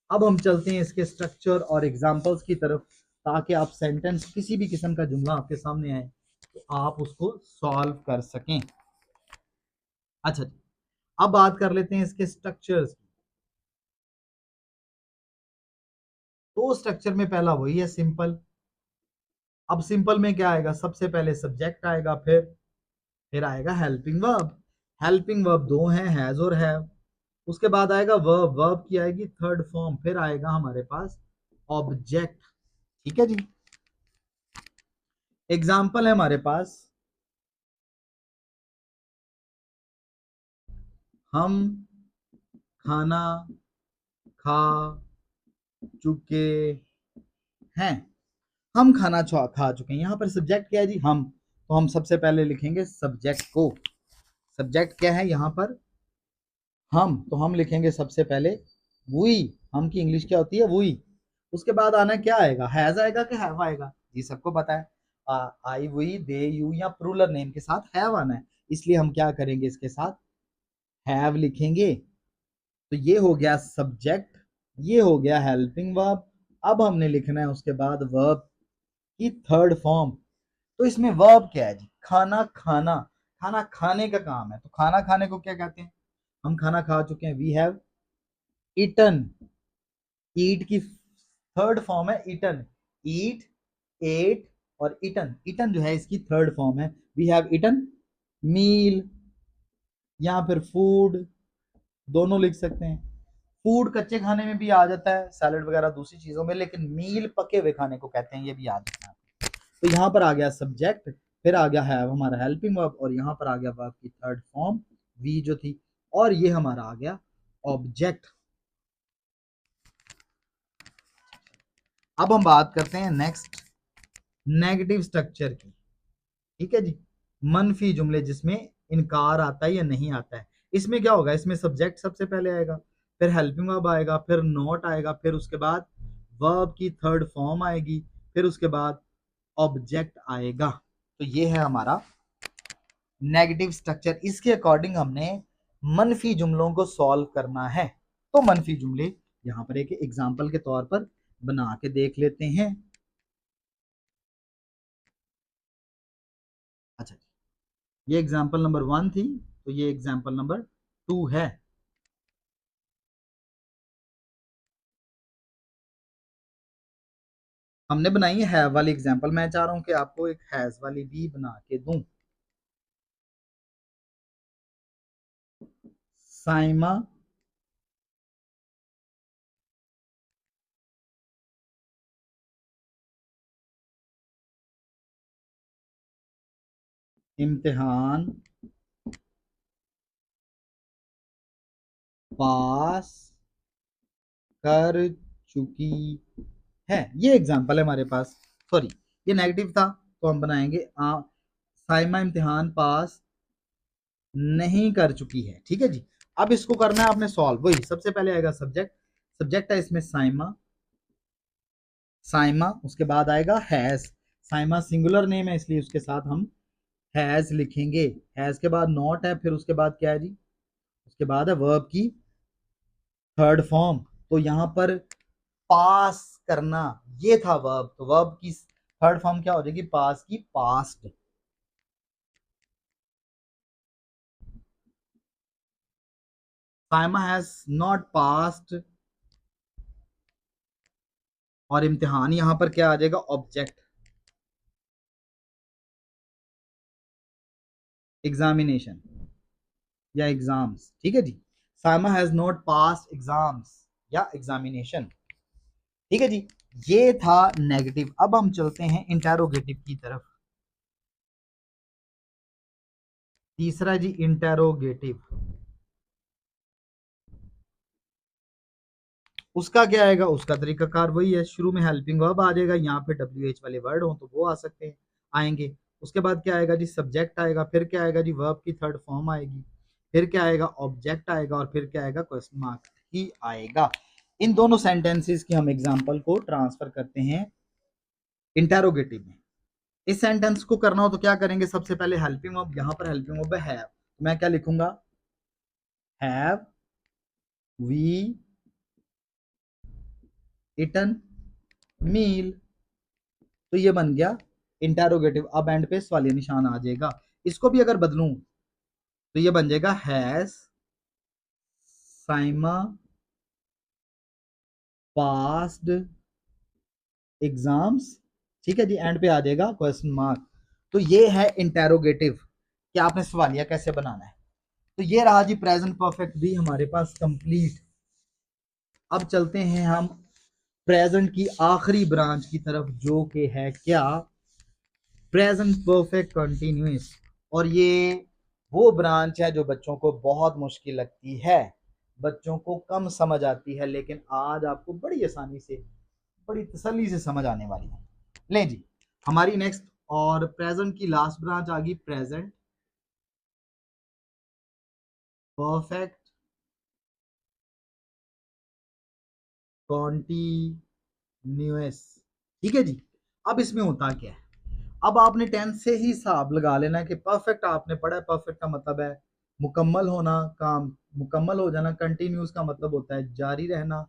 अब हम चलते हैं इसके स्ट्रक्चर और एग्जांपल्स की तरफ, ताकि आप सेंटेंस, किसी भी किस्म का जुमला आपके सामने आए तो आप उसको सॉल्व कर सकें। अच्छा, अब बात कर लेते हैं इसके स्ट्रक्चर्स की। तो स्ट्रक्चर में पहला वही है, सिंपल। अब सिंपल में क्या आएगा, सबसे पहले सब्जेक्ट आएगा, फिर आएगा हेल्पिंग वर्ब। हेल्पिंग वर्ब दो हैं, हैज और हैव। उसके बाद आएगा वर्ब, वर्ब की आएगी थर्ड फॉर्म, फिर आएगा हमारे पास ऑब्जेक्ट। ठीक है जी। एग्जाम्पल है हमारे पास, हम खाना खा चुके हैं। हम खाना खा चुके हैं, यहां पर सब्जेक्ट क्या है जी, हम। तो हम सबसे पहले लिखेंगे सब्जेक्ट को। सब्जेक्ट क्या है यहां पर, हम। तो हम लिखेंगे सबसे पहले वी। हम की इंग्लिश क्या होती है, वी। उसके बाद आना क्या आएगा, हैज आएगा कि हैव आएगा, जी सबको पता है। आई वी दे यू या प्लूरल नेम के साथ हैव आना है, इसलिए हम क्या करेंगे, इसके साथ हैव लिखेंगे। तो ये हो गया सब्जेक्ट, ये हो गया हेल्पिंग वर्ब। अब हमने लिखना है उसके बाद वर्ब की थर्ड फॉर्म। तो इसमें वर्ब क्या है जी, खाना खाना। खाना खाने का काम है, तो खाना खाने को क्या कहते हैं, हम खाना खा चुके हैं, वी हैव ईटन। ईट की थर्ड फॉर्म है ईटन। ईट, एट और ईटन। ईटन जो है इसकी थर्ड फॉर्म है, वी हैव ईटन मील या फिर फूड, दोनों लिख सकते हैं। फूड कच्चे खाने में भी आ जाता है, सैलड वगैरह दूसरी चीजों में, लेकिन मील पके हुए खाने को कहते हैं, ये भी याद रखना। तो यहाँ पर आ गया सब्जेक्ट, फिर आ गया हैव हमारा हेल्पिंग वर्ब, और यहाँ पर आ गया वर्ब की थर्ड फॉर्म वी जो थी, और ये हमारा आ गया ऑब्जेक्ट। अब हम बात करते हैं नेक्स्ट, नेगेटिव स्ट्रक्चर की। ठीक है जी। मनफी जुमले जिसमें इनकार आता है या नहीं आता है। इसमें क्या होगा, इसमें सब्जेक्ट सबसे पहले आएगा, फिर हेल्पिंग वर्ब आएगा, फिर नॉट आएगा, फिर उसके बाद वर्ब की थर्ड फॉर्म आएगी, फिर उसके बाद ऑब्जेक्ट आएगा। तो ये है हमारा नेगेटिव स्ट्रक्चर। इसके अकॉर्डिंग हमने मनफी जुमलों को सॉल्व करना है। तो मनफी जुमले यहां पर एक एग्जाम्पल के तौर पर बना के देख लेते हैं। अच्छा, ये एग्जाम्पल नंबर 1 थी, तो ये एग्जाम्पल नंबर 2 है। हमने बनाई है हैव वाली एग्जाम्पल, मैं चाह रहा हूं कि आपको एक हैज वाली भी बना के दूं। साइमा इम्तिहान पास कर चुकी है, ये एग्जाम्पल है हमारे पास। सॉरी, ये नेगेटिव था, तो हम बनाएंगे साइमा इम्तिहान पास नहीं कर चुकी है। ठीक है जी। अब इसको करना है आपने सॉल्व, वही सबसे पहले आएगा सब्जेक्ट। सब्जेक्ट है इसमें साइमा, साइमा उसके बाद आएगा हैज। साइमा सिंगुलर नेम है, इसलिए उसके साथ हम हैज लिखेंगे। हैज के बाद नॉट है, फिर उसके बाद क्या है जी, उसके बाद है वर्ब की थर्ड फॉर्म। तो यहां पर पास करना, ये था वर्ब, तो वर्ब की थर्ड फॉर्म क्या हो जाएगी, पास की past. Saima has not passed, और इम्तिहान यहां पर क्या आ जाएगा, ऑब्जेक्ट, एग्जामिनेशन या एग्जाम्स। ठीक है जी। Saima has not pass exams या एग्जामिनेशन। ठीक है जी। ये था नेगेटिव। अब हम चलते हैं इंटेरोगेटिव की तरफ। तीसरा जी इंटेरोगेटिव, उसका क्या आएगा, उसका तरीकाकार वही है, शुरू में हेल्पिंग वर्ब आ जाएगा, यहाँ पे WH वाले वर्ड हो तो वो आ सकते हैं, आएंगे। उसके बाद क्या आएगा जी, सब्जेक्ट आएगा, फिर क्या आएगा जी, वर्ब की थर्ड फॉर्म आएगी, फिर क्या आएगा, ऑब्जेक्ट आएगा, और फिर क्या आएगा, क्वेश्चन मार्क ही आएगा। इन दोनों सेंटेंसेस की हम एग्जाम्पल को ट्रांसफर करते हैं इंटेरोगेटिव में। इस सेंटेंस को करना हो तो क्या करेंगे, सबसे पहले हेल्पिंग वर्ब, यहाँ पर हेल्पिंग वर्ब है, मैं क्या लिखूंगा, हैव वी इटन मील। तो ये बन गया इंटेरोगेटिव। अब एंड पे सवालिया निशान आ जाएगा। इसको भी अगर बदलूं तो ये बन जाएगा हैज साइमा पास्ड एग्जाम्स, ठीक है जी, एंड पे आ जाएगा क्वेश्चन मार्क। तो ये है इंटेरोगेटिव कि आपने सवालिया कैसे बनाना है। तो ये रहा जी प्रेजेंट परफेक्ट भी हमारे पास कंप्लीट। अब चलते हैं हम प्रेजेंट की आखिरी ब्रांच की तरफ, जो कि है क्या, प्रेजेंट परफेक्ट कंटिन्यूअस। और ये वो ब्रांच है जो बच्चों को बहुत मुश्किल लगती है, बच्चों को कम समझ आती है, लेकिन आज आपको बड़ी आसानी से, बड़ी तसल्ली से समझ आने वाली है। लें जी, हमारी नेक्स्ट और प्रेजेंट की लास्ट ब्रांच आ गई प्रेजेंट परफेक्ट कॉन्टिन्यूअस। ठीक है जी। अब इसमें होता क्या है, अब आपने टेंस से ही हिसाब लगा लेना है कि परफेक्ट आपने पढ़ा है, परफेक्ट का मतलब है मुकम्मल होना, काम मुकम्मल हो जाना। कंटिन्यूस का मतलब होता है जारी रहना,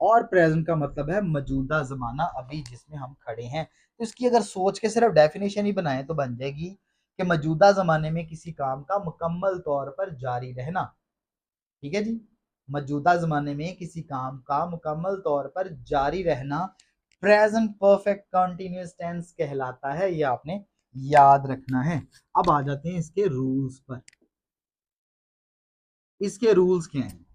और प्रेजेंट का मतलब है मौजूदा जमाना, अभी जिसमें हम खड़े हैं। तो इसकी अगर सोच के सिर्फ डेफिनेशन ही बनाए तो बन जाएगी कि मौजूदा जमाने में किसी काम का मुकम्मल तौर पर जारी रहना। ठीक है जी, मौजूदा जमाने में किसी काम का मुकम्मल तौर पर जारी रहना प्रेजेंट परफेक्ट कंटिन्यूअस टेंस कहलाता है। ये आपने याद रखना है। अब आ जाते हैं इसके रूल्स पर। इसके रूल्स क्या हैं?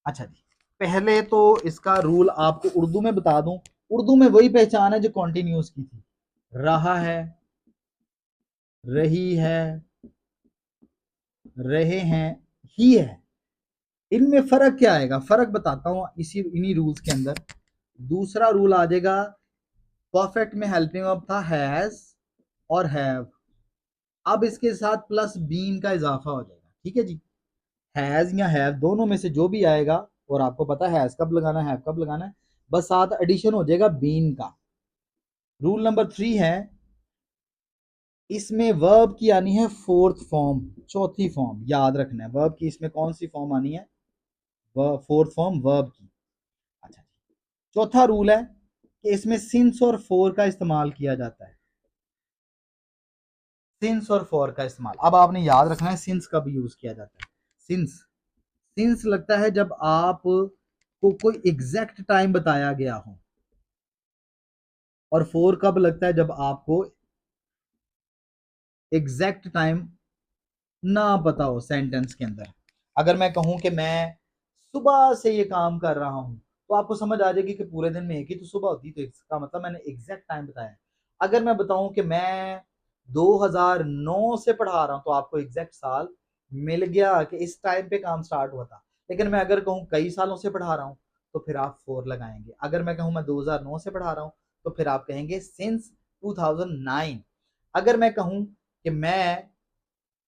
अच्छा जी, पहले तो इसका रूल आपको उर्दू में बता दूं। उर्दू में वही पहचान है जो कॉन्टिन्यूस की थी, रहा है, रही है, रहे हैं, ही है। इनमें फर्क क्या आएगा, फर्क बताता हूं इसी इन्हीं रूल्स के अंदर। दूसरा रूल आ जाएगा, परफेक्ट में हेल्पिंग वर्ब था हैज और हैव, अब इसके साथ प्लस बीन का इजाफा हो जाएगा। ठीक है जी, हैज या हैव दोनों में से जो भी आएगा, और आपको पता है हैज कब लगाना है, हैव कब लगाना है, बस साथ एडिशन हो जाएगा बीन का। रूल नंबर 3 है, इसमें वर्ब की आनी है फोर्थ फॉर्म, चौथी फॉर्म याद रखना है। वर्ब की इसमें कौन सी फॉर्म आनी है, फोर्थ फॉर्म वर्ब की। अच्छा, चौथा रूल है कि इसमें सिंस और फोर का इस्तेमाल किया जाता है। सिंस और फॉर का इस्तेमाल, अब आपने याद रखना है सिंस कब यूज किया जाता है। सिंस, सिंस लगता है जब आप को कोई एग्जैक्ट टाइम बताया गया हो, और फोर कब लगता है जब आपको एग्जैक्ट टाइम ना पता हो सेंटेंस के अंदर। अगर मैं कहूं कि मैं सुबह से ये काम कर रहा हूं, तो आपको समझ आ जाएगी कि पूरे दिन में एक ही तो सुबह होती, तो इसका मतलब मैंने एग्जैक्ट टाइम बताया। अगर मैं बताऊं कि मैं 2009 से पढ़ा रहा हूं, तो आपको एग्जैक्ट साल मिल गया कि इस टाइम पे काम स्टार्ट हुआ था। लेकिन मैं अगर कहूं कई सालों से पढ़ा रहा हूं, तो फिर आप फोर लगाएंगे। अगर मैं कहूं मैं 2009 से पढ़ा रहा हूं, तो फिर आप कहेंगे सिंस 2009। अगर मैं कहूं कि मैं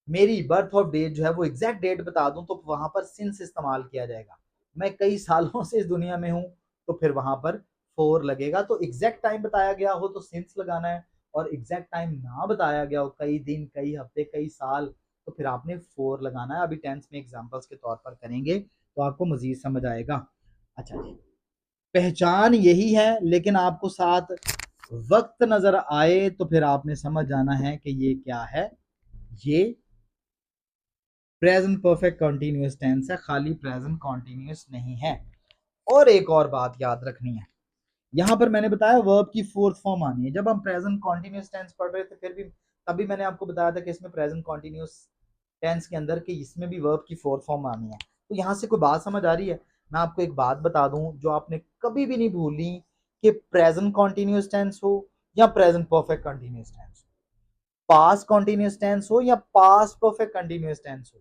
मेरी बर्थ ऑफ डेट जो है वो एग्जैक्ट डेट बता दूं, तो वहां पर सिंस इस्तेमाल किया जाएगा। मैं कई सालों से इस दुनिया में हूं, तो फिर वहां पर फोर लगेगा। तो एग्जैक्ट टाइम बताया गया हो तो सिंस लगाना है, और एग्जैक्ट टाइम ना बताया गया हो, कई दिन, कई हफ्ते, कई साल, तो फिर आपने फोर लगाना है। अभी टेंस में एग्जांपल्स के तौर पर करेंगे तो आपको मजीद समझ आएगा। अच्छा जी, पहचान यही है, लेकिन आपको साथ वक्त नजर आए तो फिर आपने समझ जाना है कि ये क्या है। ये प्रेजेंट परफेक्ट कंटिन्यूअस टेंस है, खाली प्रेजेंट कंटिन्यूअस नहीं है। और एक और बात याद रखनी है, यहां पर मैंने बताया वर्ब की फोर्थ फॉर्म आनी है। जब हम प्रेजेंट कंटिन्यूअस टेंस पढ़ रहे थे, फिर भी तभी मैंने आपको बताया था कि इसमें प्रेजेंट कंटिन्यूअस टेंस के अंदर कि इसमें भी वर्ब की फोर्थ फॉर्म आनी है। तो यहां से कोई बात समझ आ रही है? मैं आपको एक बात बता दूं जो आपने कभी भी नहीं भूलनी, कि प्रेजेंट कंटिन्यूअस टेंस हो या present perfect continuous tense, past continuous tense हो या पास्ट परफेक्ट कंटिन्यूअस टेंस हो,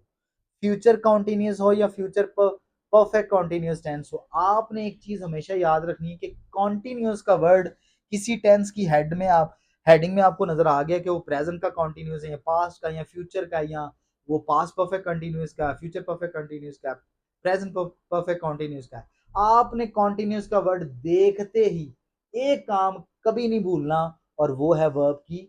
फ्यूचर कॉन्टिन्यूस हो या फ्यूचर परफेक्ट कॉन्टिन्यूस टेंस हो, आपने एक चीज हमेशा याद रखनी है कि कॉन्टिन्यूस का वर्ड किसी टेंस की हेड में आप हेडिंग में आपको नजर आ गया कि वो प्रेजेंट का कॉन्टिन्यूस है या पास्ट का या फ्यूचर का, या वो पास्ट परफेक्ट कंटिन्यूस का, फ्यूचर परफेक्ट कंटिन्यूस का, प्रेजेंट परफेक्ट कंटिन्यूस का, आपने कॉन्टिन्यूस का वर्ड देखते ही एक काम कभी नहीं भूलना, और वो है वर्ब की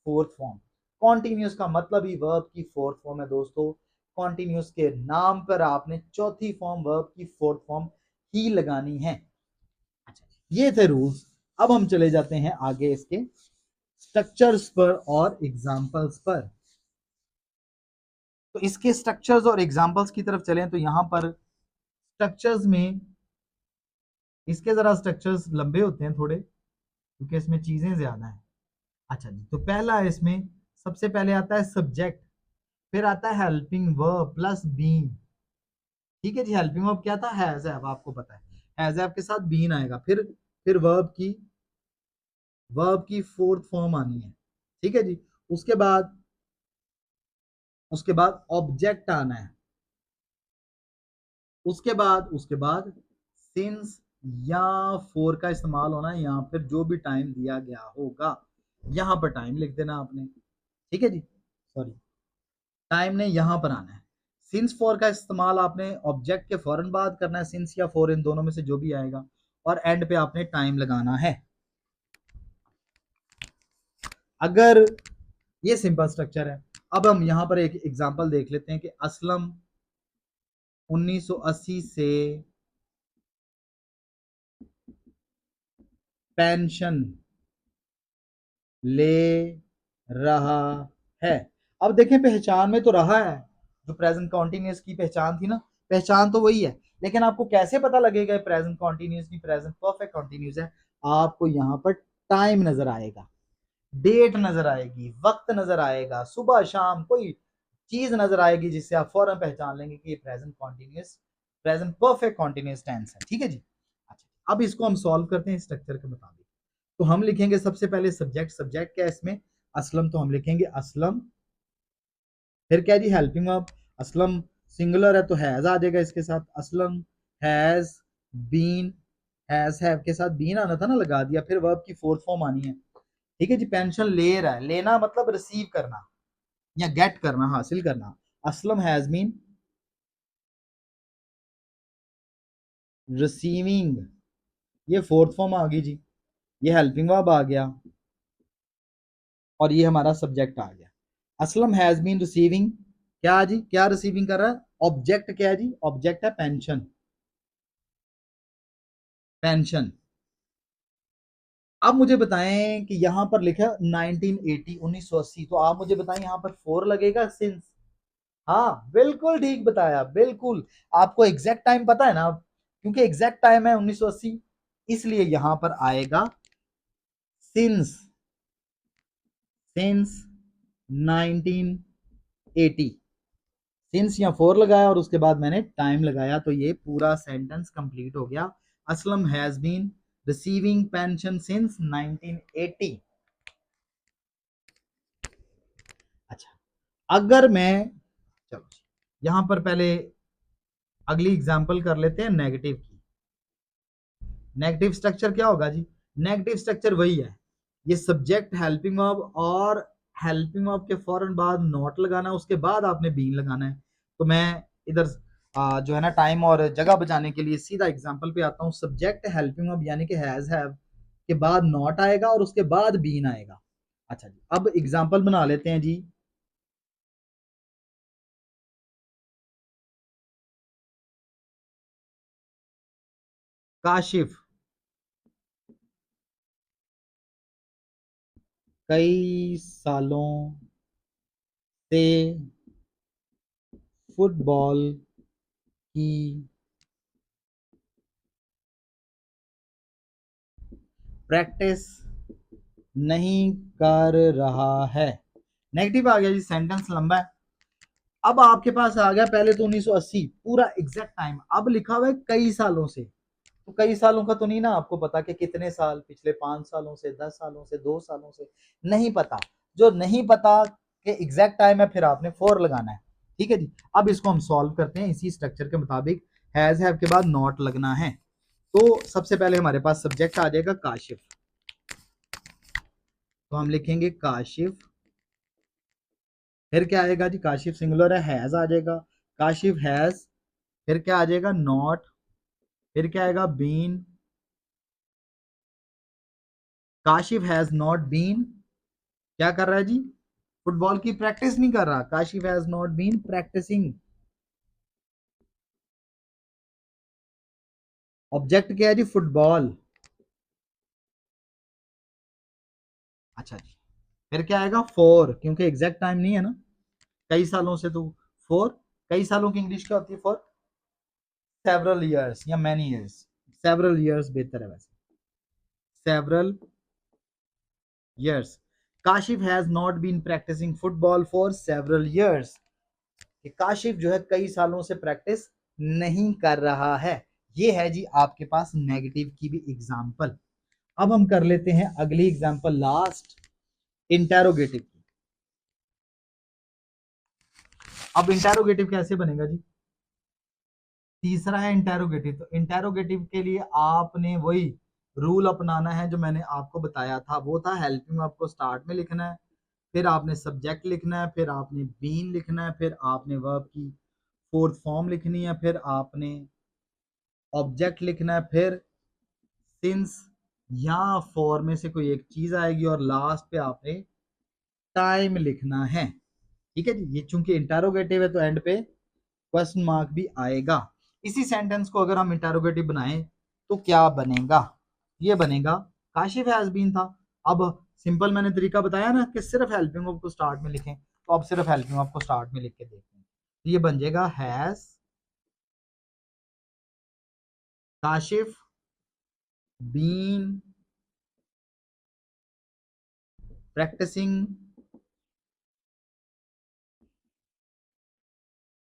फोर्थ फॉर्म। कॉन्टिन्यूस का मतलब ही वर्ब की फोर्थ फॉर्म है दोस्तों। कॉन्टिन्यूस के नाम पर आपने चौथी फॉर्म वर्ब की फोर्थ फॉर्म ही लगानी है। अच्छा, ये थे रूल्स। अब हम चले जाते हैं आगे इसके स्ट्रक्चर्स पर और एग्जांपल्स पर। तो इसके स्ट्रक्चर्स और एग्जांपल्स की तरफ चलें तो यहां पर स्ट्रक्चर्स में इसके जरा स्ट्रक्चर्स लंबे होते हैं थोड़े, क्योंकि इसमें चीजें ज्यादा हैं। अच्छा जी, तो पहला है इसमें, सबसे पहले आता है सब्जेक्ट, फिर आता है हेल्पिंग वर्ब प्लस बीन। ठीक है जी, हेल्पिंग वर्ब क्या था, हैज हैव, आपको पता है हैज हैव के साथ बीन आएगा, फिर वर्ब की फोर्थ फॉर्म आनी है। ठीक है जी, उसके बाद ऑब्जेक्ट आना है, उसके बाद सिंस या फोर का इस्तेमाल होना है, या फिर जो भी टाइम दिया गया होगा, यहां पर टाइम लिख देना आपने। ठीक है जी, सॉरी, टाइम ने यहां पर आना है। सिंस फॉर का इस्तेमाल आपने ऑब्जेक्ट के फौरन बाद करना है, सिंस या फॉर इन दोनों में से जो भी आएगा, और एंड पे आपने टाइम लगाना है। अगर ये सिंपल स्ट्रक्चर है, अब हम यहां पर एक एग्जांपल देख लेते हैं कि असलम 1980 से पेंशन ले रहा है। अब देखें, पहचान में तो रहा है, जो प्रेजेंट कॉन्टिन्यूस की पहचान थी ना, पहचान तो वही है, लेकिन आपको कैसे पता लगेगा प्रेजेंट कॉन्टिन्यूस की प्रेजेंट परफेक्ट कॉन्टिन्यूस है? आपको यहाँ पर टाइम नजर आएगा, डेट नजर आएगी, वक्त नजर आएगा, सुबह शाम कोई चीज नजर आएगी जिससे आप फौरन पहचान लेंगे कि ये present continuous, present perfect continuous tense है। ठीक है जी, अच्छा, अब इसको हम सॉल्व करते हैं स्ट्रक्चर के मुताबिक। तो हम लिखेंगे सबसे पहले सब्जेक्ट, सब्जेक्ट क्या है इसमें, असलम, तो हम लिखेंगे असलम, फिर क्या जी, हेल्पिंग वर्ब, असलम सिंगुलर है तो हैज आ जाएगा इसके साथ, Aslam has been, has have के साथ बीन आना था ना, लगा दिया, फिर वर्ब की फोर्थ फॉर्म आनी है। ठीक है जी, पेंशन ले रहा है, लेना मतलब रिसीव करना या गेट करना, हासिल करना। असलम हैज बीन रिसीविंग, ये फोर्थ फॉर्म आ गई जी, ये हेल्पिंग वर्ब आ गया, और ये हमारा सब्जेक्ट आ गया। असलम हैज बीन रिसीविंग, क्या जी, क्या रिसीविंग कर रहा है, ऑब्जेक्ट क्या है जी, ऑब्जेक्ट है पेंशन, पेंशन। अब मुझे बताएं कि यहां पर लिखा 1980, 1980, तो आप मुझे बताएं यहां पर फोर लगेगा सिंस? हाँ, बिल्कुल ठीक बताया, बिल्कुल। आपको एग्जैक्ट टाइम पता है ना, क्योंकि एग्जैक्ट टाइम है 1980, इसलिए यहां पर आएगा सिंस, सिंस 1980, सिंस या फोर लगाया और उसके बाद मैंने टाइम लगाया, तो ये पूरा सेंटेंस कंप्लीट हो गया। Aslam has been receiving pension since 1980। अच्छा, अगर मैं, चलो यहां पर पहले अगली एग्जांपल कर लेते हैं नेगेटिव की। नेगेटिव स्ट्रक्चर क्या होगा जी, नेगेटिव स्ट्रक्चर वही है, ये सब्जेक्ट हेल्पिंग वर्ब, और हेल्पिंग वर्ब के फौरन बाद नॉट लगाना, उसके बाद आपने बीन लगाना है। तो मैं इधर जो है ना, टाइम और जगह बचाने के लिए सीधा एग्जांपल पे आता हूँ। सब्जेक्ट हेल्पिंग वर्ब यानी कि हैज हैव के बाद नॉट आएगा और उसके बाद बीन आएगा। अच्छा जी, अब एग्जांपल बना लेते हैं जी। काशिफ कई सालों से फुटबॉल की प्रैक्टिस नहीं कर रहा है। नेगेटिव आ गया जी, सेंटेंस लंबा है। अब आपके पास आ गया पहले तो 1980 पूरा एग्जैक्ट टाइम, अब लिखा हुआ है कई सालों से, तो कई सालों का तो नहीं ना आपको पता कि कितने साल, पिछले 5 सालों से, 10 सालों से, 2 सालों से, नहीं पता। जो नहीं पता कि एग्जैक्ट टाइम है, फिर आपने फोर लगाना है। ठीक है जी, अब इसको हम सॉल्व करते हैं इसी स्ट्रक्चर के मुताबिक। हैज हैव के बाद नॉट लगना है, तो सबसे पहले हमारे पास सब्जेक्ट आ जाएगा काशिफ, तो हम लिखेंगे काशिफ, फिर क्या आएगा जी, काशिफ सिंगुलर है, हैज आ जाएगा, काशिफ हैज, फिर क्या आ जाएगा, नॉट, फिर क्या आएगा, been, Kashif has not been, क्या कर रहा है जी, फुटबॉल की प्रैक्टिस नहीं कर रहा, Kashif has not been practising. Object क्या है जी, फुटबॉल। अच्छा जी, फिर क्या आएगा, फोर, क्योंकि एग्जैक्ट टाइम नहीं है ना, कई सालों से, तो फॉर कई सालों की इंग्लिश क्या होती है? फॉर सेवरल ईयर्स या मैनी ईयर्स। सेवरल ईयर्स बेहतर है वैसे, several years. Kashif has not been practising football for several years. Kashif जो है कई सालों से प्रैक्टिस नहीं कर रहा है। ये है जी आपके पास नेगेटिव की भी एग्जांपल। अब हम कर लेते हैं अगली एग्जांपल, लास्ट, इंटेरोगेटिव की। अब इंटेरोगेटिव कैसे बनेगा जी? तीसरा है इंटेरोगेटिव। तो इंटेरोगेटिव के लिए आपने वही रूल अपनाना है जो मैंने आपको बताया था। वो था हेल्पिंग वर्ब को स्टार्ट में लिखना है, फिर आपने सब्जेक्ट लिखना है, फिर आपने बीन लिखना है, फिर आपने वर्ब की फोर्थ फॉर्म लिखनी है, फिर आपने ऑब्जेक्ट लिखना है, फिर सिंस या फॉर में से कोई एक चीज आएगी, और लास्ट पे आपने टाइम लिखना है। ठीक है जी। ये चूंकि इंटेरोगेटिव है तो एंड पे क्वेश्चन मार्क भी आएगा। इसी सेंटेंस को अगर हम इंटेरोगेटिव बनाएं तो क्या बनेगा? ये बनेगा काशिफ हैज बीन था। अब सिंपल मैंने तरीका बताया ना कि सिर्फ हेल्पिंग वर्ब को स्टार्ट में लिखें, तो अब सिर्फ हेल्पिंग वर्ब को स्टार्ट में लिख के देखते हैं। तो ये बन जाएगा has Kashif been practising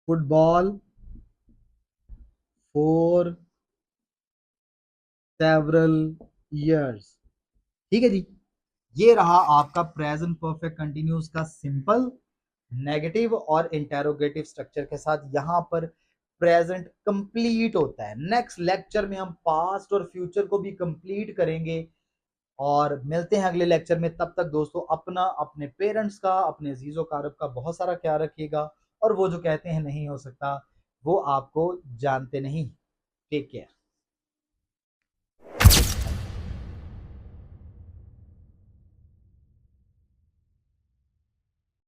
football for several years. ठीक है जी। ये रहा आपका प्रेजेंट परफेक्ट कंटिन्यूस का सिंपल, नेगेटिव और इंटेरोगेटिव स्ट्रक्चर के साथ यहां पर प्रेजेंट कंप्लीट होता है। नेक्स्ट लेक्चर में हम पास्ट और फ्यूचर को भी कंप्लीट करेंगे और मिलते हैं अगले लेक्चर में। तब तक दोस्तों अपना, अपने पेरेंट्स का, अपने जीजो कारब का बहुत सारा ख्याल रखिएगा, और वो जो कहते हैं नहीं हो सकता वो आपको जानते नहीं। Take care.